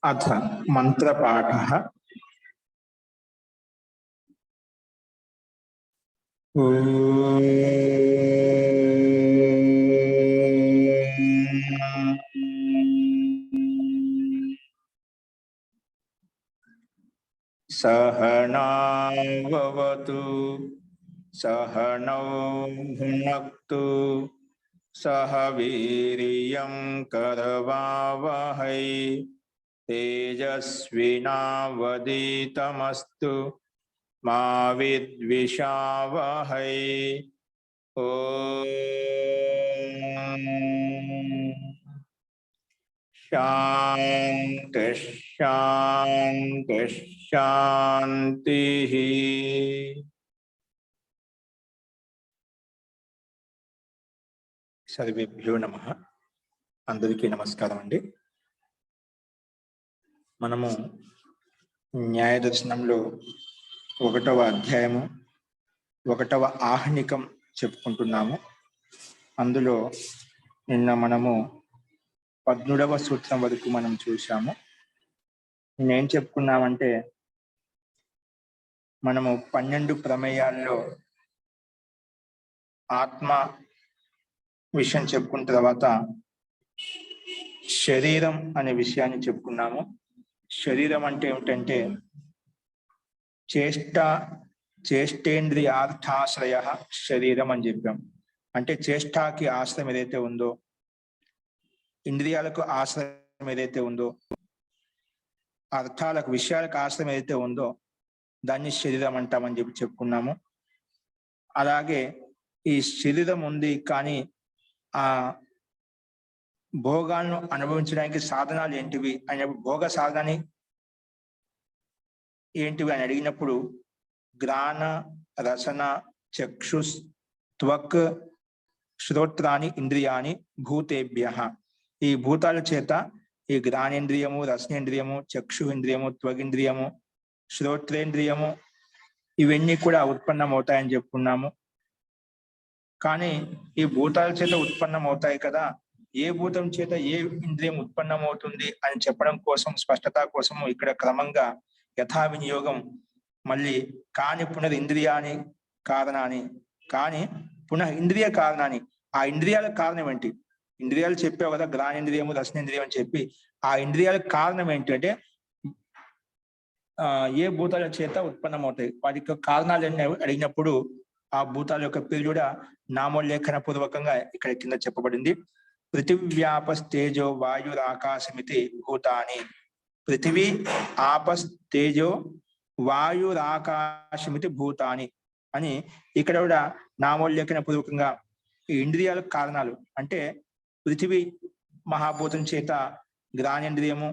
अथ मंत्रपाठः। सहनाववतु सहनौ भुनक्तु सह वीर्यं करवावहै तेजस्विनावधीतमस्तु मा विद्विषावहै। ओम शांति शांति शांति। सर्वेभ्यो नमः। अंदरिकी नमस्कारम अंडी। మనము న్యాయ దర్శనంలో 1వ అధ్యాయము 1వ ఆహ్నికం చెప్పుకుంటున్నాము. అందులో నిన్న మనము 13వ సూత్రం వరకు మనం చూశాము. నేనేం చెప్పుకున్నామంటే మనము 12 ప్రమేయాల్లో ఆత్మ విషయం చెప్పుకున్న తర్వాత శరీరం అనే విషయాన్ని చెప్పుకున్నాము. శరీరం అంటే ఏమిటంటే చేష్టేంద్రియార్థాశ్రయ శరీరం అని చెప్పాం. అంటే చేష్టాకి ఆశ్రయం ఏదైతే ఉందో, ఇంద్రియాలకు ఆశ్రయం ఏదైతే ఉందో, అర్థాలకు విషయాలకు ఆశ్రయం ఏదైతే ఉందో దాన్ని శరీరం అంటామని చెప్పి చెప్పుకున్నాము. అలాగే ఈ శరీరం ఉంది, కానీ ఆ భోగాలను అనుభవించడానికి సాధనాలు ఏంటివి అని, భోగ సాధన ఏంటివి అని అడిగినప్పుడు గ్రాణ రసన చక్షుష్ త్వక్ శ్రోత్రాని ఇంద్రియాని భూతేభ్యః. ఈ భూతాల చేత ఈ గ్రాణేంద్రియము, రసనేంద్రియము, చక్షు ఇంద్రియము, త్వగింద్రియము, శ్రోత్రేంద్రియము ఇవన్నీ కూడా ఉత్పన్నమవుతాయని చెప్పుకున్నాము. కానీ ఈ భూతాల చేత ఉత్పన్నమవుతాయి కదా, ఏ భూతం చేత ఏ ఇంద్రియం ఉత్పన్నమవుతుంది అని చెప్పడం కోసం, స్పష్టత కోసం ఇక్కడ క్రమంగా యథా వినియోగం మళ్ళీ కాని పునర్ ఇంద్రియాని కారణాన్ని, కానీ పునః ఇంద్రియ కారణాన్ని, ఆ ఇంద్రియాల కారణం ఏంటి? ఇంద్రియాలు చెప్పావు కదా, గ్రాణేంద్రియము, రసనేంద్రియం అని చెప్పి, ఆ ఇంద్రియాలకు కారణం ఏంటంటే ఏ భూతాల చేత ఉత్పన్నమవుతాయి, వాటి యొక్క కారణాలు ఎన్ని అడిగినప్పుడు ఆ భూతాల యొక్క పేరు కూడా నామోల్లేఖన పూర్వకంగా ఇక్కడ కింద చెప్పబడింది. పృథివ్యాపస్తేజో వాయురాకాశమితి భూతాని. పృథివీ ఆపస్తేజో వాయురాకాశమితి భూతాని అని ఇక్కడ కూడా నామోల్లేఖన పూర్వకంగా ఈ ఇంద్రియాలకు కారణాలు అంటే పృథివీ మహాభూతం చేత గ్రాణేంద్రియము,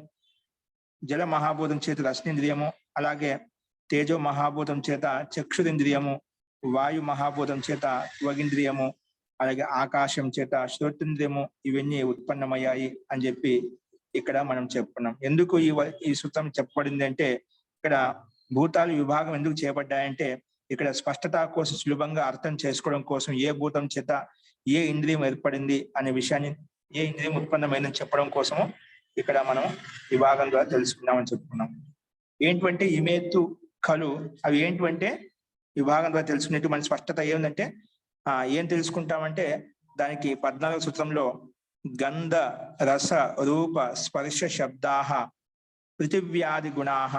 జల మహాభూతం చేత రసనేంద్రియము, అలాగే తేజో మహాభూతం చేత చక్షురింద్రియము, వాయు మహాభూతం చేత త్వగింద్రియము, అలాగే ఆకాశం చేత శ్రోత్రింద్రియము ఇవన్నీ ఉత్పన్నమయ్యాయి అని చెప్పి ఇక్కడ మనం చెప్పుకున్నాం. ఎందుకు ఈ సూత్రం చెప్పబడింది అంటే, ఇక్కడ భూతాలు విభాగం ఎందుకు చేయబడ్డాయంటే ఇక్కడ స్పష్టత కోసం, సులభంగా అర్థం చేసుకోవడం కోసం, ఏ భూతం చేత ఏ ఇంద్రియం ఏర్పడింది అనే విషయాన్ని, ఏ ఇంద్రియం ఉత్పన్నమైందని చెప్పడం కోసము ఇక్కడ మనం విభాగం ద్వారా తెలుసుకున్నామని చెప్పుకున్నాం. ఏంటంటే ఇమేత్తు కలు, అవి ఏంటంటే విభాగం ద్వారా తెలుసుకునేట్టు మన స్పష్టత ఏమిటంటే ఏం తెలుసుకుంటామంటే దానికి 14వ సూత్రంలో గంధ రస రూప స్పర్శ శబ్దాహ పృథివ్యాది గుణాహ.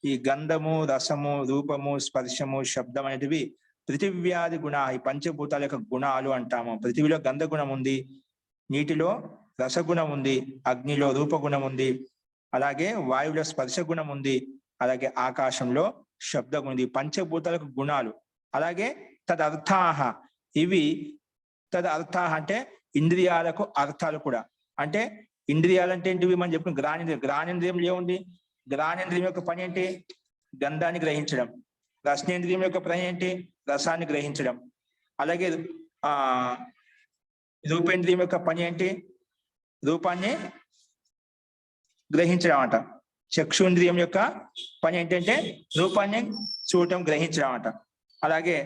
ఈ గంధము, రసము, రూపము, స్పర్శము, శబ్దం అనేటివి పృథివ్యాది గుణ, ఈ పంచభూతాల యొక్క గుణాలు అంటాము. పృథివిలో గంధ గుణం ఉంది, నీటిలో రసగుణం ఉంది, అగ్నిలో రూపగుణం ఉంది, అలాగే వాయువులో స్పర్శ గుణం ఉంది, అలాగే ఆకాశంలో శబ్ద గుణం ఉంది. పంచభూతాలకు గుణాలు. అలాగే తదర్థాహ, ఇవి తదర్థాహ అంటే ఇంద్రియాలకు అర్థాలు కూడా. అంటే ఇంద్రియాలు అంటే ఏంటివి మనం చెప్పిన గ్రాణేంద్రియం. గ్రాణేంద్రియంలో ఏముంది? గ్రాణేంద్రియం యొక్క పని ఏంటి? గంధాన్ని గ్రహించడం. రసనేంద్రియం యొక్క పని ఏంటి? రసాన్ని గ్రహించడం. అలాగే రూపేంద్రియం యొక్క పని ఏంటి? రూపాన్ని గ్రహించడం అంట. చక్షుంద్రియం యొక్క పని ఏంటంటే రూపాన్ని చూడటం, గ్రహించడం అంట. అలాగే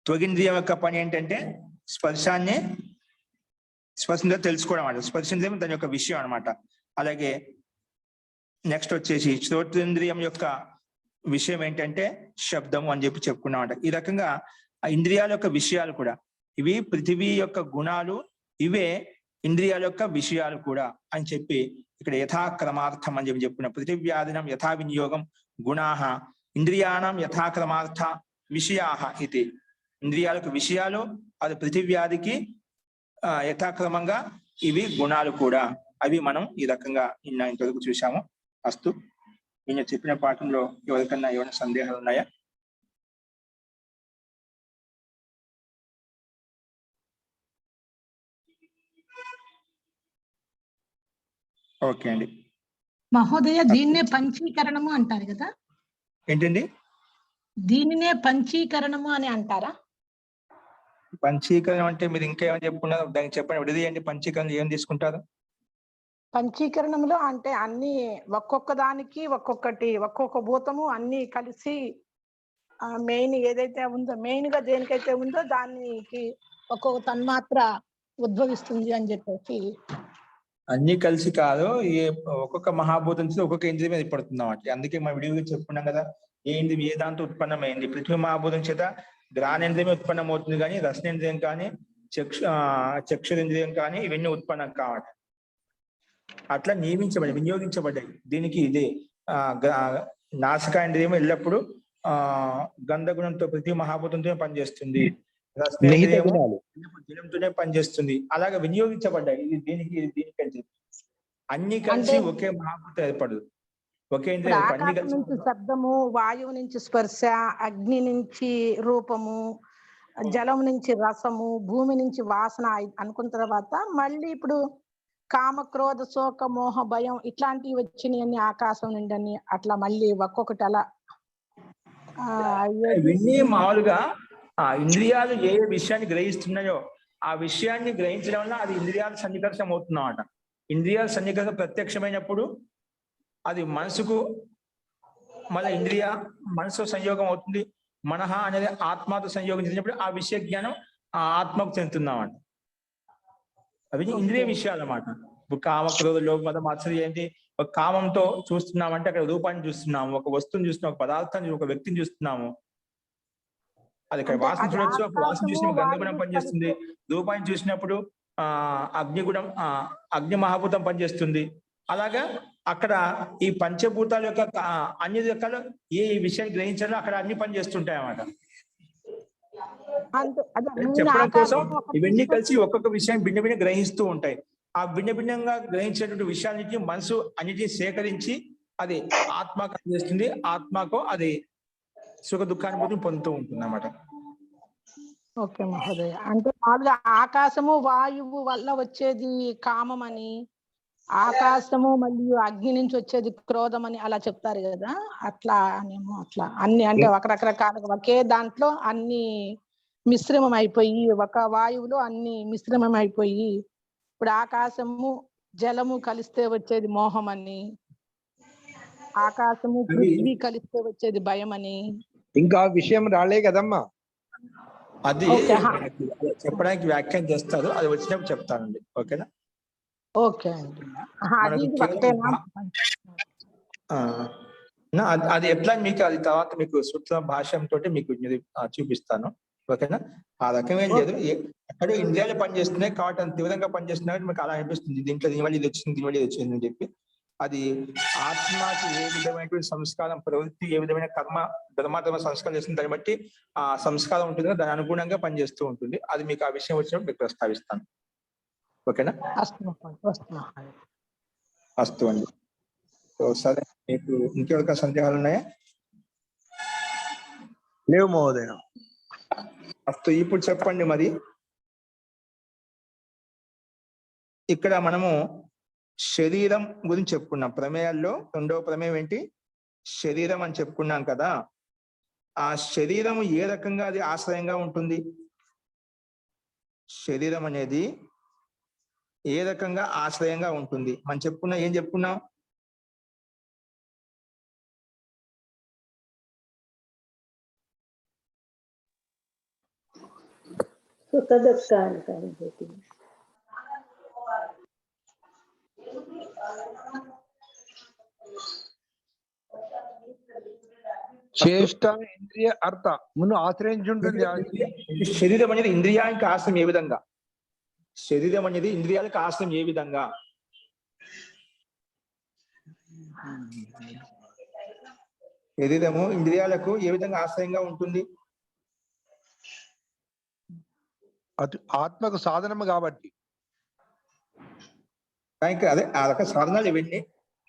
త్వగింద్రియం యొక్క పని ఏంటంటే స్పర్శంగా తెలుసుకోవడం అన్నమాట. స్పర్శేంద్రియం దాని యొక్క విషయం అనమాట. అలాగే నెక్స్ట్ వచ్చేసి శ్రోత్రేంద్రియం యొక్క విషయం ఏంటంటే శబ్దము అని చెప్పి చెప్పుకున్నామంట. ఈ రకంగా ఆ ఇంద్రియాల యొక్క విషయాలు కూడా ఇవి పృథివీ యొక్క గుణాలు, ఇవే ఇంద్రియాల యొక్క విషయాలు కూడా అని చెప్పి ఇక్కడ యథాక్రమార్థం అని చెప్పి చెప్పుకున్నాం. పృథివ్యాదినం యథా వినియోగం గుణాహ ఇంద్రియాణం యథాక్రమార్థ విషయాహ ఇది. ఇంద్రియాలకు విషయాలు, అది పృథివ్యాదికి యథాక్రమంగా ఇవి గుణాలు కూడా. అవి మనం ఈ రకంగా ఇంతవరకు చూసాము. అస్తు. నేను చెప్పిన పాఠంలో ఎవరికన్నా ఏమైనా సందేహాలు ఉన్నాయా? ఓకే అండి. మహోదయ, దీన్నే పంచీకరణము అంటారు కదా? ఏంటండి? దీనినే పంచీకరణము అని అంటారా? పంచీకరణం అంటే మీరు ఇంకేమైనా చెప్పుకున్నారు దానికి చెప్పండి. విడదీయండి. పంచీకరణ ఏం తీసుకుంటారు? పంచీకరణంలో అంటే అన్ని ఒక్కొక్క దానికి ఒక్కొక్కటి, ఒక్కొక్క భూతము అన్ని కలిసి మెయిన్ ఏదైతే ఉందో, మెయిన్ గా దేనికైతే ఉందో దానికి ఒక్కొక్క తన్మాత్ర ఉద్భవిస్తుంది అని చెప్పేసి. అన్ని కలిసి కాదు, ఒక్కొక్క మహాభూతం నుంచి ఒక్కొక్క ఇంద్రియం మీద పడుతుంది అన్నమాట. అందుకే మనం విడిగా చెప్పుకున్నాం కదా, ఏంది ఏ దాంతో ఉత్పన్నమైంది. పృథ్వీ మహాభూతం చేత గ్రానేంద్రియమే ఉత్పన్నం అవుతుంది, కానీ రసనేంద్రియం కానీ చక్షురేంద్రియం కానీ ఇవన్నీ ఉత్పన్నం కావట. అట్లా నియమించబడి వినియోగించబడ్డాయి. దీనికి ఇదే నాసికాంద్రియం ఎల్లప్పుడూ గంధగుణంతో పృథ్వీ మహాభూతంతో పనిచేస్తుంది, రసనేంద్రియము జలంతోనే పనిచేస్తుంది. అలాగే వినియోగించబడ్డాయి. ఇది దీనికి దీనికంటే అన్ని కలిసి ఒకే మహాభూతం ఏర్పడదు, ఒకే ఇంద్రియం. అన్ని కలిసి శబ్దము, వాయువు నుంచి స్పర్శ, అగ్ని నుంచి రూపము, జలం నుంచి రసము, భూమి నుంచి వాసన అనుకున్న తర్వాత మళ్ళీ ఇప్పుడు కామ, క్రోధ, శోక, మోహ, భయం ఇట్లాంటివి వచ్చినాయని ఆకాశం నుండి అట్లా మళ్ళీ ఒక్కొక్కటి అలా. ఇవన్నీ మామూలుగా ఆ ఇంద్రియాలు ఏ విషయాన్ని గ్రహిస్తున్నాయో ఆ విషయాన్ని గ్రహించడం వల్ల అది ఇంద్రియాల సన్నికర్షం అవుతుందన్నమాట. ఇంద్రియాల సన్నికర్షం ప్రత్యక్షమైనప్పుడు అది మనసుకు మళ్ళీ మనసు సంయోగం అవుతుంది. మనహ అనేది ఆత్మతో సంయోగం చేసినప్పుడు ఆ విషయ జ్ఞానం ఆ ఆత్మకు చెందుతుందన్నమాట. అవి ఇంద్రియ విషయాలు అన్నమాట. ఇప్పుడు కామ, క్రోధ, లోభ, మదం, ఆశ్చర్యం ఏంటి? ఒక కామంతో చూస్తున్నామంటే అక్కడ రూపాన్ని చూస్తున్నాము, ఒక వస్తువుని చూస్తున్నాము, ఒక పదార్థాన్ని, ఒక వ్యక్తిని చూస్తున్నాము. అది ఇక్కడ వాసన చూడొచ్చు. వాసన చూసినప్పుడు గంధగుణం పనిచేస్తుంది. రూపాన్ని చూసినప్పుడు అగ్నిగుణం అగ్ని మహాభూతం పనిచేస్తుంది. అలాగా అక్కడ ఈ పంచభూతాల యొక్క అన్ని రకాల ఏ విషయాన్ని గ్రహించాలో అక్కడ అన్ని పనిచేస్తుంటాయి అన్నమాట. చెప్పడం కోసం ఇవన్నీ కలిసి ఒక్కొక్క విషయాన్ని భిన్న భిన్న గ్రహిస్తూ ఉంటాయి. ఆ భిన్న భిన్నంగా గ్రహించేటువంటి విషయానికి మనసు అన్నిటిని సేకరించి అది ఆత్మకు అందజేస్తుంది. ఆత్మకు అది సుఖ దుఃఖానుభూతిని పొందుతూ ఉంటుంది అన్నమాట. ఓకే మహోదయ. అంటే మామూలుగా ఆకాశము వాయువు వల్ల వచ్చేది కామం అని, ఆకాశము మరియు అగ్ని నుంచి వచ్చేది క్రోధం అని అలా చెప్తారు కదా, అట్లా అనేమో. అట్లా అన్ని అంటే ఒక రకరకాలుగా ఒకే దాంట్లో అన్ని మిశ్రమం అయిపోయి, ఒక వాయువులో అన్ని మిశ్రమం అయిపోయి, ఇప్పుడు ఆకాశము జలము కలిస్తే వచ్చేది మోహం అని, ఆకాశము పృథ్వీ కలిస్తే వచ్చేది భయం అని. ఇంకా విషయం రాలే కదమ్మా, అది చెప్పడానికి వ్యాఖ్యానం చేస్తారు, అది వచ్చినప్పుడు చెప్తానండి. ఓకేనా? ఓకే అండి. అది ఎట్లా మీకు అది తర్వాత మీకు సూత్ర భాష్యంతో మీకు చూపిస్తాను. ఓకేనా? ఆ రకం ఏం లేదు, అక్కడ ఇంద్రియాలు పనిచేస్తున్నాయి కాబట్టి అంత తీవ్రంగా పనిచేస్తున్నాయి మీకు అలా అనిపిస్తుంది. దీంట్లో దీనివల్ల ఇది వచ్చింది, దీనివల్ల ఇది వచ్చింది అని చెప్పి. అది ఆత్మకి ఏ విధమైనటువంటి సంస్కారం, ప్రవృత్తి, ఏ విధమైన కర్మ ధర్మాధర్మ సంస్కారం చేస్తుంది దాన్ని బట్టి ఆ సంస్కారం ఉంటుందో దాని అనుగుణంగా పనిచేస్తూ ఉంటుంది. అది మీకు ఆ విషయం వచ్చినప్పుడు మీకు ప్రస్తావిస్తాను. ఓకేనా? అస్తు అండి. సరే, మీకు ఇంకెవరికైనా సందేహాలు ఉన్నాయా? లేవు మహోదయ. అస్తు. ఇప్పుడు చెప్పండి మరి, ఇక్కడ మనము శరీరం గురించి చెప్పుకున్నాం. ప్రమేయాల్లో రెండవ ప్రమేయం ఏంటి? శరీరం అని చెప్పుకున్నాం కదా. ఆ శరీరం ఏ రకంగా అది ఆశ్రయంగా ఉంటుంది? శరీరం అనేది ఏ రకంగా ఆశ్రయంగా ఉంటుంది మనం చెప్పుకున్నా. ఏం చెప్పుకున్నాం? చేష్ట ఇంద్రియ అర్థ ముందు ఆశ్రయించుంటుంది శరీరం అనేది ఇంద్రియానికి ఆశ్రయం ఏ విధంగా? శరీరం అనేది ఇంద్రియాలకు ఆశ్రయం ఏ విధంగా? శరీరము ఇంద్రియాలకు ఏ విధంగా ఆశ్రయంగా ఉంటుంది? ఆత్మకు సాధనము కాబట్టి. అదే ఆ రక సాధనాలు ఇవన్నీ.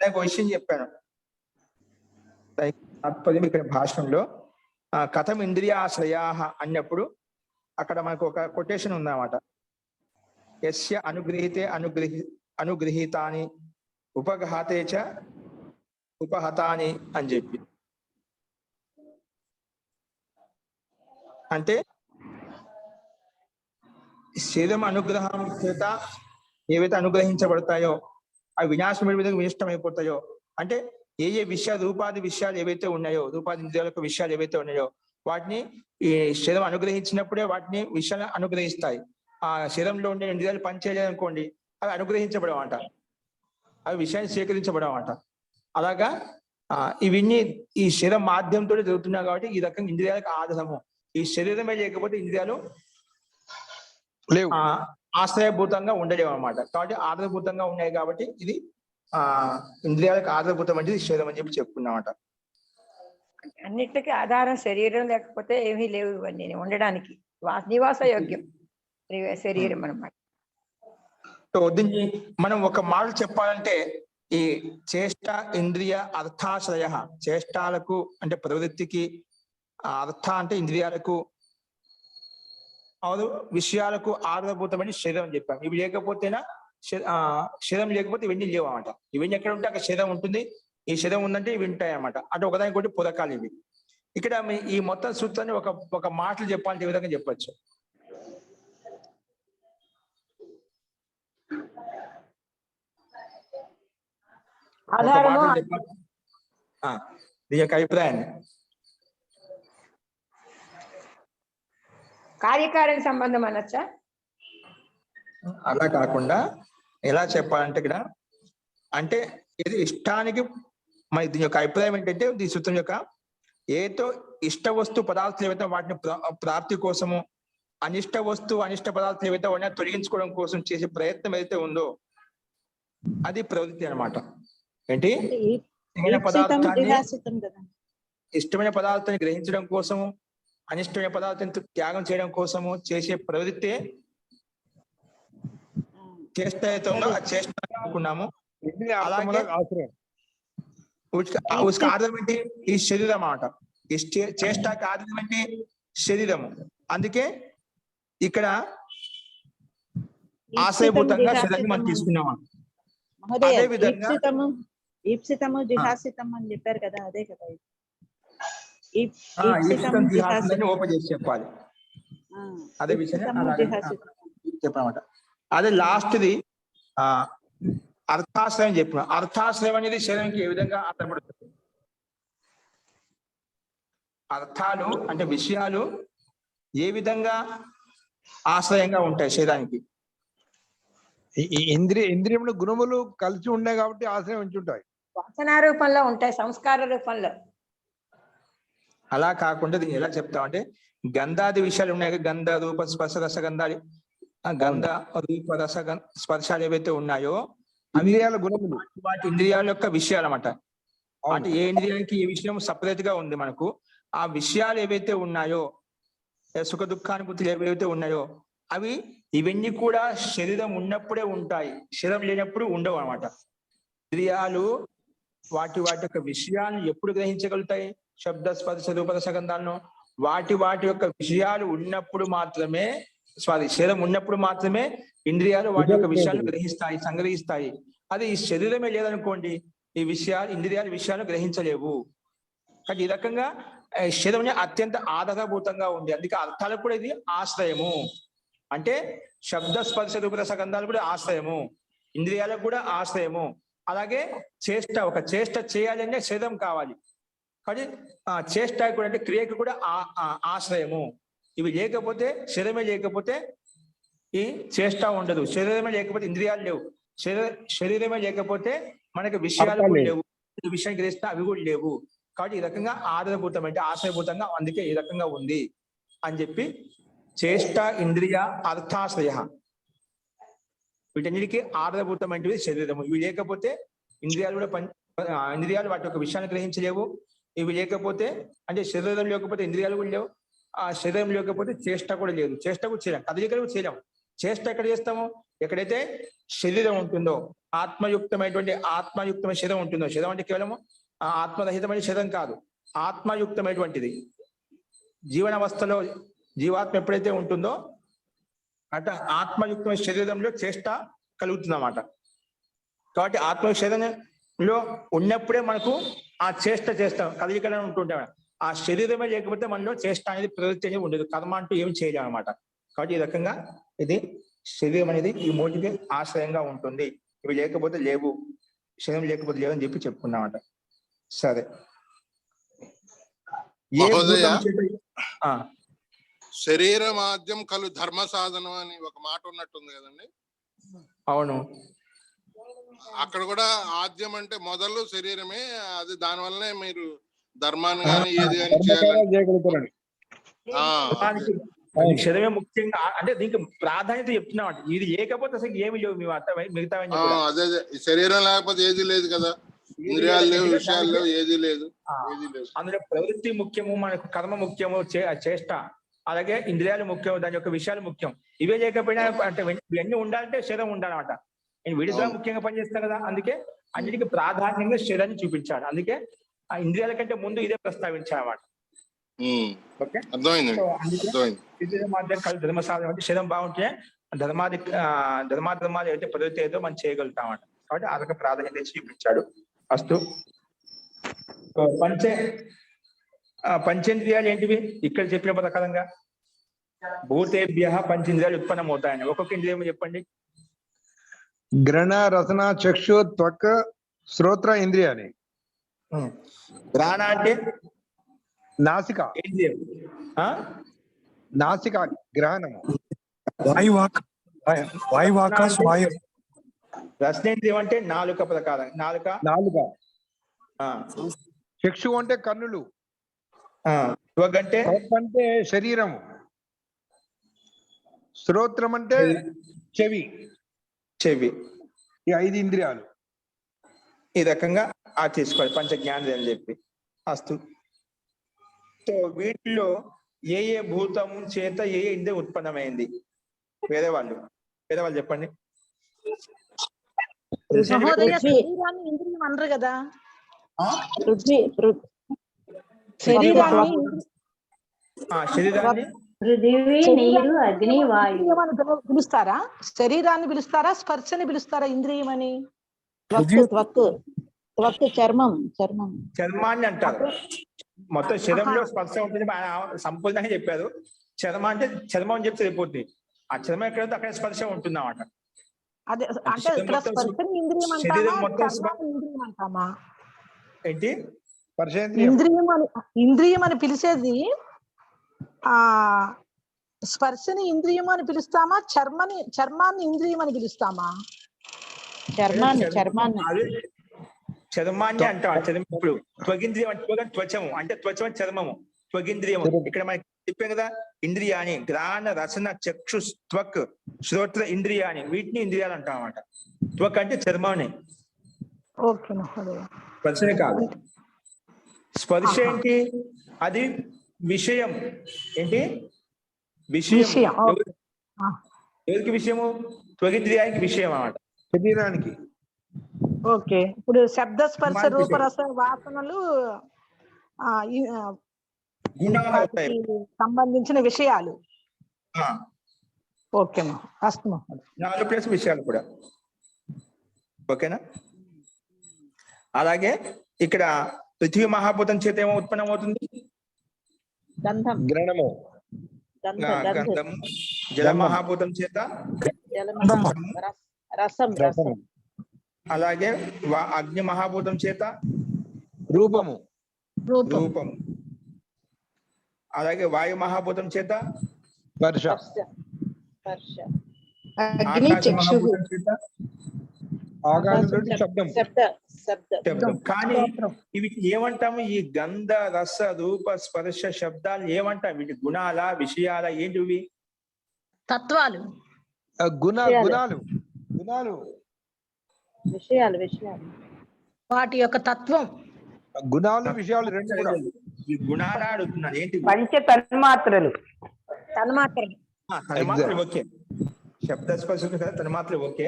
నాకు విషయం చెప్పాను తాత్పర్యం ఇక్కడ భాషణంలో కథం ఇంద్రియాశ్రయా అన్నప్పుడు అక్కడ మనకు ఒక కొటేషన్ ఉందన్నమాట. యస్య అనుగృహీతే అనుగృహీతాని ఉపఘాతే చ ఉపహతాని అని చెప్పి. అంటే శరీరం అనుగ్రహం చేత ఏవైతే అనుగ్రహించబడతాయో అవి వినాశమైన విధంగా వినిష్టమైపోతాయో, అంటే ఏ ఏ విషయాలు రూపాది విషయాలు ఏవైతే ఉన్నాయో, రూపాది ఇంద్రియాలకు విషయాలు ఏవైతే ఉన్నాయో వాటిని ఈ శరీరం అనుగ్రహించినప్పుడే వాటిని విషయాలు అనుగ్రహిస్తాయి. ఆ శరీరంలో ఉండే ఇంద్రియాలు పనిచేయలేదు అనుకోండి, అవి అనుగ్రహించబడమంట, అవి విషయాన్ని స్వీకరించబడమంట. అలాగా ఇవన్నీ ఈ శరీరం మాధ్యమంతో జరుగుతున్నాయి కాబట్టి ఈ రకంగా ఇంద్రియాలకు ఆధారము. ఈ శరీరమే లేకపోతే ఇంద్రియాలు లేవు, ఆశ్రయభూతంగా ఉండలేవు అన్నమాట. కాబట్టి ఆధారభూతంగా ఉన్నాయి కాబట్టి ఇది ఇంద్రియాలకు ఆధారభూతం అంటే శరీరం అని చెప్పి చెప్పుకున్నామట. అన్నిటికీ ఆధారం శరీరం, లేకపోతే ఏమీ లేవు ఇవన్నీ ఉండడానికి. నివాస యోగ్యం శరీరం అన్నమాట. దీన్ని మనం ఒక మాట చెప్పాలంటే ఈ చేష్ట ఇంద్రియ అర్థాశ్రయ, చేష్టాలకు అంటే ప్రవృత్తికి, అర్థ అంటే ఇంద్రియాలకు, విషయాలకు ఆధారభూతమని శరీరం అని చెప్పాం. ఇవి లేకపోతేనా శరీరం లేకపోతే ఇవన్నీ లేవు అన్నమాట. ఇవన్నీ ఎక్కడ ఉంటే అక్కడ శరీరం ఉంటుంది, ఈ శరీరం ఉందంటే ఇవి ఉంటాయి అన్నమాట. అంటే ఒకదానికి ఒకటి పురకాలు ఇవి. ఇక్కడ ఈ మొత్తం సూత్రాన్ని ఒక మాటలు చెప్పాలంటే ఈ విధంగా చెప్పచ్చు. దీని యొక్క అభిప్రాయాన్ని కార్యకారణ సంబంధం అనొచ్చా? అలా కాకుండా ఎలా చెప్పాలంటే ఇక్కడ అంటే ఇది ఇష్టానికి మరి దీని యొక్క అభిప్రాయం ఏంటంటే ఈ సూత్రం యొక్క ఏతో ఇష్ట వస్తు పదార్థాలు ఏవైతే వాటిని ప్రాప్తి కోసము, అనిష్ట వస్తు అనిష్ట పదార్థాలు ఏవైతే వాటిని తొలగించుకోవడం కోసం చేసే ప్రయత్నం ఏదైతే ఉందో అది ప్రవృత్తి అనమాట. ఏంటి? ఇష్టమైన పదార్థాన్ని గ్రహించడం కోసము, అనిష్టమైన పదార్థాన్ని త్యాగం చేయడం కోసము చేసే ప్రవృత్తే చేష్ట అయితే ఉందో ఆ చేష్ట అనుకున్నాము. అలాగే उसका ఆధారం ఏంటి? ఈ శరీరం అన్నమాట. ఈ చేష్టకి ఆధారం ఏంటి? శరీరము. అందుకే ఇక్కడ ఆశయభూతంగా శరీరాన్ని మనం తీసుకున్నాం. అదే విధంగా ఈప్సితము జిహాసితము అని చెప్పారు కదా, అదే కదా ఓపెన్ చేసి చెప్పాలి. అదే విషయం చెప్పనమాట. అదే లాస్ట్ది అర్థాశ్రయం చెప్పిన. అర్థాశ్రయం అనేది శరీరానికి ఏ విధంగా ఆధారపడుతుంది? అర్థాలు అంటే విషయాలు ఏ విధంగా ఆశ్రయంగా ఉంటాయి శరీరానికి? ఇంద్రియములు గుణములు కలిసి ఉన్నాయి కాబట్టి ఆశ్రయం ఉంచుంటాయి. వాసన రూపంలో ఉంటాయి, సంస్కార రూపంలో. అలా కాకుండా దీన్ని ఎలా చెప్తామంటే గంధాది విషయాలు ఉన్నాయి. గంధ రూప స్పర్శ రసగంధాలు, గంధ రూప రస స్పర్శాలు ఏవైతే ఉన్నాయో ఇంద్రియాల గుణములు, వాటి ఇంద్రియాల యొక్క విషయాలు అన్నమాట. అంటే ఏ ఇంద్రియానికి ఏ విషయం సపరేట్ గా ఉంది మనకు. ఆ విషయాలు ఏవైతే ఉన్నాయో, సుఖ దుఃఖానుభూతులు ఏవైతే ఉన్నాయో అవి ఇవన్నీ కూడా శరీరం ఉన్నప్పుడే ఉంటాయి, శరీరం లేనప్పుడు ఉండవు అన్నమాట. ఇంద్రియాలు వాటి యొక్క విషయాలను ఎప్పుడు గ్రహించగలుగుతాయి? శబ్ద స్పర్శ రూప రసగంధాలను వాటి యొక్క విషయాలు ఉన్నప్పుడు మాత్రమే, శరీరం ఉన్నప్పుడు మాత్రమే ఇంద్రియాలు వాటి యొక్క విషయాలను గ్రహిస్తాయి, సంగ్రహిస్తాయి. అది ఈ శరీరమే లేదనుకోండి, ఈ విషయాలు ఇంద్రియాల విషయాలు గ్రహించలేవు. కానీ ఈ రకంగా శరీరం అత్యంత ఆధారభూతంగా ఉంది. అందుకే అర్థాలకు కూడా ఇది ఆశ్రయము. అంటే శబ్ద స్పర్శ రూప రసగంధాలు కూడా ఆశ్రయము, ఇంద్రియాలకు కూడా ఆశ్రయము. అలాగే చేష్ట, ఒక చేష్ట చేయాలంటే శరీరం కావాలి. కానీ చేష్ట కూడా అంటే క్రియకు కూడా ఆశ్రయము. ఇవి లేకపోతే, శరీరమే లేకపోతే ఈ చేష్ట ఉండదు. శరీరమే లేకపోతే ఇంద్రియాలు లేవు. శరీరమే లేకపోతే మనకి విషయాలు కూడా లేవు. విషయం గ్రహిస్తే అవి కూడా లేవు. కాబట్టి ఈ రకంగా ఆధారభూతం అంటే ఆశ్రయభూతంగా అందుకే ఈ రకంగా ఉంది అని చెప్పి చేష్ట ఇంద్రియ అర్థాశ్రయ వీటన్నిటికీ ఆధారభూతం అంటే శరీరము. ఇవి లేకపోతే ఇంద్రియాలు కూడా ఇంద్రియాలు వాటి యొక్క విషయాన్ని గ్రహించలేవు. ఇవి లేకపోతే అంటే శరీరం లేకపోతే ఇంద్రియాలు కూడా లేవు. ఆ శరీరం లేకపోతే చేష్ట కూడా లేదు. చేష్ట కూడా చేయలేం, కదలికలు చేయలేము. చేష్ట ఎక్కడ చేస్తాము? ఎక్కడైతే శరీరం ఉంటుందో, ఆత్మయుక్తమైన శరీరం ఉంటుందో. శరీరం అంటే కేవలము ఆత్మరహితమైన శరీరం కాదు, ఆత్మయుక్తమైనటువంటిది. జీవనావస్థలో జీవాత్మ ఎప్పుడైతే ఉంటుందో అట ఆత్మయుక్తమైన శరీరంలో చేష్ట కలుగుతుందన్నమాట. కాబట్టి ఆత్మ శరీరంలో ఉన్నప్పుడే మనకు ఆ చేష్ట చేస్తాం, కదలికలు ఉంటుంటాం. ఆ శరీరమే లేకపోతే మనలో చేష్ట అనేది ప్రవృత్తి అనేది ఉండదు, కర్మ అంటూ ఏమి చేయలేము అనమాట. కాబట్టి ఈ రకంగా ఇది శరీరం అనేది ఈ మూటికి ఆశ్రయంగా ఉంటుంది. ఇవి లేకపోతే లేవు, శరీరం లేకపోతే లేవు అని చెప్పి చెప్పుకున్నామట. సరే, శరీర మాధ్యం కలు ధర్మ సాధనం అని ఒక మాట ఉన్నట్టుంది కదండి. అవును, అక్కడ కూడా ఆద్యం అంటే మొదలు శరీరమే, అది దాని వల్లనే మీరు ధర్మాన్ని కానీ ఏది కానీ చేయగలుగుతారండి. శరీరమే ముఖ్యంగా అంటే దీనికి ప్రాధాన్యత చెప్తున్నాం అంటే ఇది లేకపోతే అసలు ఏమి లేవు మేము మిగతా. అదే శరీరం లేకపోతే ఏది లేదు కదా, ఇంద్రియాలు లేవు, విషయాలు లేవు, ఏది లేదు. అందులో ప్రవృత్తి ముఖ్యము, మనకు కర్మ ముఖ్యము, చేష్ట, అలాగే ఇంద్రియాలు ముఖ్యం, దాని యొక్క విషయాలు ముఖ్యం. ఇవే లేకపోయినా అంటే ఇవన్నీ ఉండాలంటే శరీరం ఉండాలన్నమాట. నేను విడుదల ముఖ్యంగా పనిచేస్తాను కదా, అందుకే అన్నిటికీ ప్రాధాన్యంగా శరీరాన్ని చూపించాడు. అందుకే ఆ ఇంద్రియాల కంటే ముందు ఇదే ప్రస్తావించాలన్నమాట. ఓకే, ధర్మ సాధన అంటే శరీరం బాగుంటే ధర్మాలు అయితే ప్రవృత్తి ఏదో మనం చేయగలుగుతామట. కాబట్టి అదొక ప్రాధాన్యత చూపించాడు. అస్తు, పంచేంద్రియాలు ఏంటివి? ఇక్కడ చెప్పిన ప్రకారంగా భూతేభ్య పంచేంద్రియాలు ఉత్పన్నమవుతాయని. ఒక్కొక్క ఇంద్రియం చెప్పండి. గ్రహణ, రసన, చక్షు, త్వక్, శ్రోత్ర ఇంద్రియాన్ని. గ్రహణ అంటే నాసిక, ఇంద్రియం. నాసిక గ్రహణము. రసనేంద్రియం అంటే నాలుక ప్రకారం, నాలుక. చక్షు అంటే కన్నులు. త్వక్ అంటే శరీరము. శ్రోత్రం అంటే చెవి. ఈ 5 ఇంద్రియాలు ఈ రకంగా తీసుకోవాలి పంచ జ్ఞానం అని చెప్పి. అస్తు, సో వీటిలో ఏ ఏ భూతం చేత ఏ ఏ ఇంద్రియం ఉత్పన్నమైంది? వేరే వాళ్ళు చెప్పండి. శరీరాన్ని ఇంద్రియం అనరు కదా, శరీరాన్ని పిలుస్తారా? శరీరాన్ని పిలుస్తారా, స్పర్శని పిలుస్తారా ఇంద్రియం అని? చర్మాన్ని అంటారు. మొత్తం శరీరంలో స్పర్శ ఉంటుంది సంపూర్ణంగా చెప్పారు. చర్మ అంటే చర్మం అని చెప్తే సరిపోతుంది. ఆ చర్మం ఎక్కడ అక్కడ స్పర్శ ఉంటుంది అన్నమాట. అదే అంటే ఇక్కడ స్పర్శని ఇంద్రియం అంటామా? ఏంటి ఇంద్రియం అని పిలిచేది? ఆ స్పర్శని ఇంద్రియం అని పిలుస్తామా, చర్మాన్ని ఇంద్రియం అని పిలుస్తామా? చర్మాన్ని అంటాం. ఇప్పుడు త్వగింద్రియం అంటే త్వచము అంటే త్వచం చర్మము, త్వగింద్రియము. ఇక్కడ మనకి చెప్పాం కదా, ఇంద్రియాని గ్రాణ, రసన, చక్షు, త్వక్, శ్రోత్ర ఇంద్రియాని, వీటిని ఇంద్రియాలు అంటాం అన్నమాట. త్వక్ అంటే చర్మాన్ని, స్పర్శనే కాదు. స్పర్శ ఏంటి? అది విషయం. ఏంటి విషయం? ఎవరికి విషయము? త్వగింద్రియానికి విషయం అన్నమాట, శరీరానికి. ఓకే, ఇప్పుడు శబ్ద, స్పర్శ, రూపరస, వాసనలు సంబంధించిన విషయాలు. ఓకే, అస్తు మహోదయ. 4+ విషయాలు కూడా ఓకేనా? అలాగే ఇక్కడ పృథ్వీ మహాభూతం చేత ఏమో ఉత్పన్నమవుతుంది? గ్రహణము. గంధము. జల మహాభూతం చేత రసం. అలాగే అగ్ని మహాభూతం చేత రూపము. అలాగే వాయు మహాభూతం చేత స్పర్శ. ఆకాశ మహాభూతం చేత ఆకాశం శబ్దం. శబ్దం. కానీ ఇవి ఏమంటాము? ఈ గంధ రస రూప స్పర్శ శబ్దాలు ఏమంటాం? వీటి గుణాల విషయాల ఏంటివి? తత్వాలు. గుణాలు విషయాలు వాటి యొక్క తత్వం. గుణాలు విషయాలు రెండు కూడా. ఈ గుణాలు అడుగుతున్నాను ఏంటి? పంచ తన్మాత్రలు. తన్మాత్రలు ఓకే, శబ్ద స్పర్శలు కదా తన్మాత్రలు ఓకే.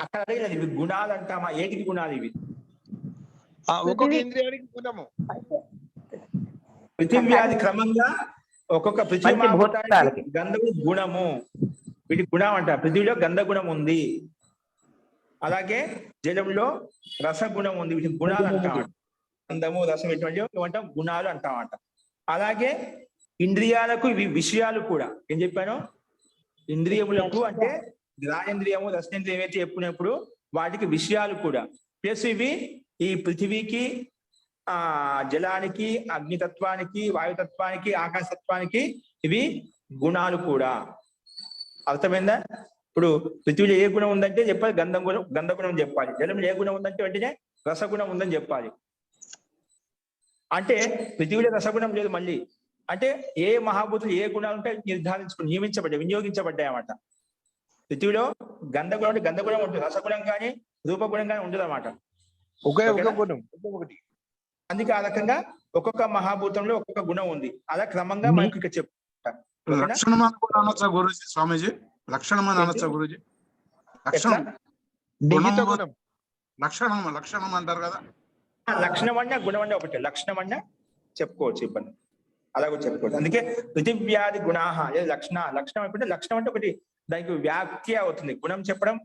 అక్కడ అడిగినది ఇవి గుణాలు అంటామా? ఏంటికి గుణాలు ఇవి? ఒక్కొక్క ఇంద్రియానికి గుణము. పృథివ్యాది క్రమంగా ఒక్కొక్క పృథివీ గంధము గుణము, వీటి గుణం అంట. పృథివీలో గంధ గుణం ఉంది, అలాగే జలంలో రసగుణం ఉంది, వీటి గుణాలు అంటామంట. గంధము రసం ఇటువంటి ఏమంటాం? గుణాలు అంటామంట. అలాగే ఇంద్రియాలకు ఇవి విషయాలు కూడా. ఏం చెప్పాను? ఇంద్రియములకు అంటే గ్రాహేంద్రియము రసనేంద్రియం ఏవైతే చెప్పుకున్నప్పుడు వాటికి విషయాలు కూడా. ప్లస్ ఇవి ఈ పృథివీకి, జలానికి, అగ్నితత్వానికి, వాయుతత్వానికి, ఆకాశతత్వానికి ఇవి గుణాలు కూడా. అర్థమైందా? ఇప్పుడు పృథివీలో ఏ గుణం ఉందంటే చెప్పాలి గంధగుణం చెప్పాలి. జలంలో ఏ గుణం ఉందంటే వెంటనే రసగుణం ఉందని చెప్పాలి. అంటే పృథివీలో రసగుణం లేదు మళ్ళీ అంటే ఏ మహాభూతులు ఏ గుణాలు ఉంటే నియమించబడ్డాయి, వినియోగించబడ్డాయి అన్నమాట. పృథివీలో గంధగుణం అంటే గంధగుణం ఉంటుంది, రసగుణం కానీ రూపగుణం కానీ ఉండదు అన్నమాట. అందుకే ఆ రకంగా ఒక్కొక్క మహాభూతంలో ఒక్కొక్క గుణం ఉంది. అలా క్రమంగా మనకి ఇక్కడ చెప్పుకుంటాం. లక్షణం అని కూడా అనొచ్చా గురూజీ? స్వామీజీ లక్షణం అని అనొచ్చా గురూజీ? లక్షణం లక్షణం అంటారు కదా. లక్షణం అన్నా గుణం అన్నా ఒకటే. లక్షణం అన్నా చెప్పుకోవచ్చు, ఇబ్బంది అలా కూడా చెప్పుకోవచ్చు. అందుకే పృథివ్యాది గుణాహ లేదా లక్షణం అంటే లక్షణం అంటే ఒకటి దానికి వ్యాఖ్య అవుతుంది. గుణం చెప్పడం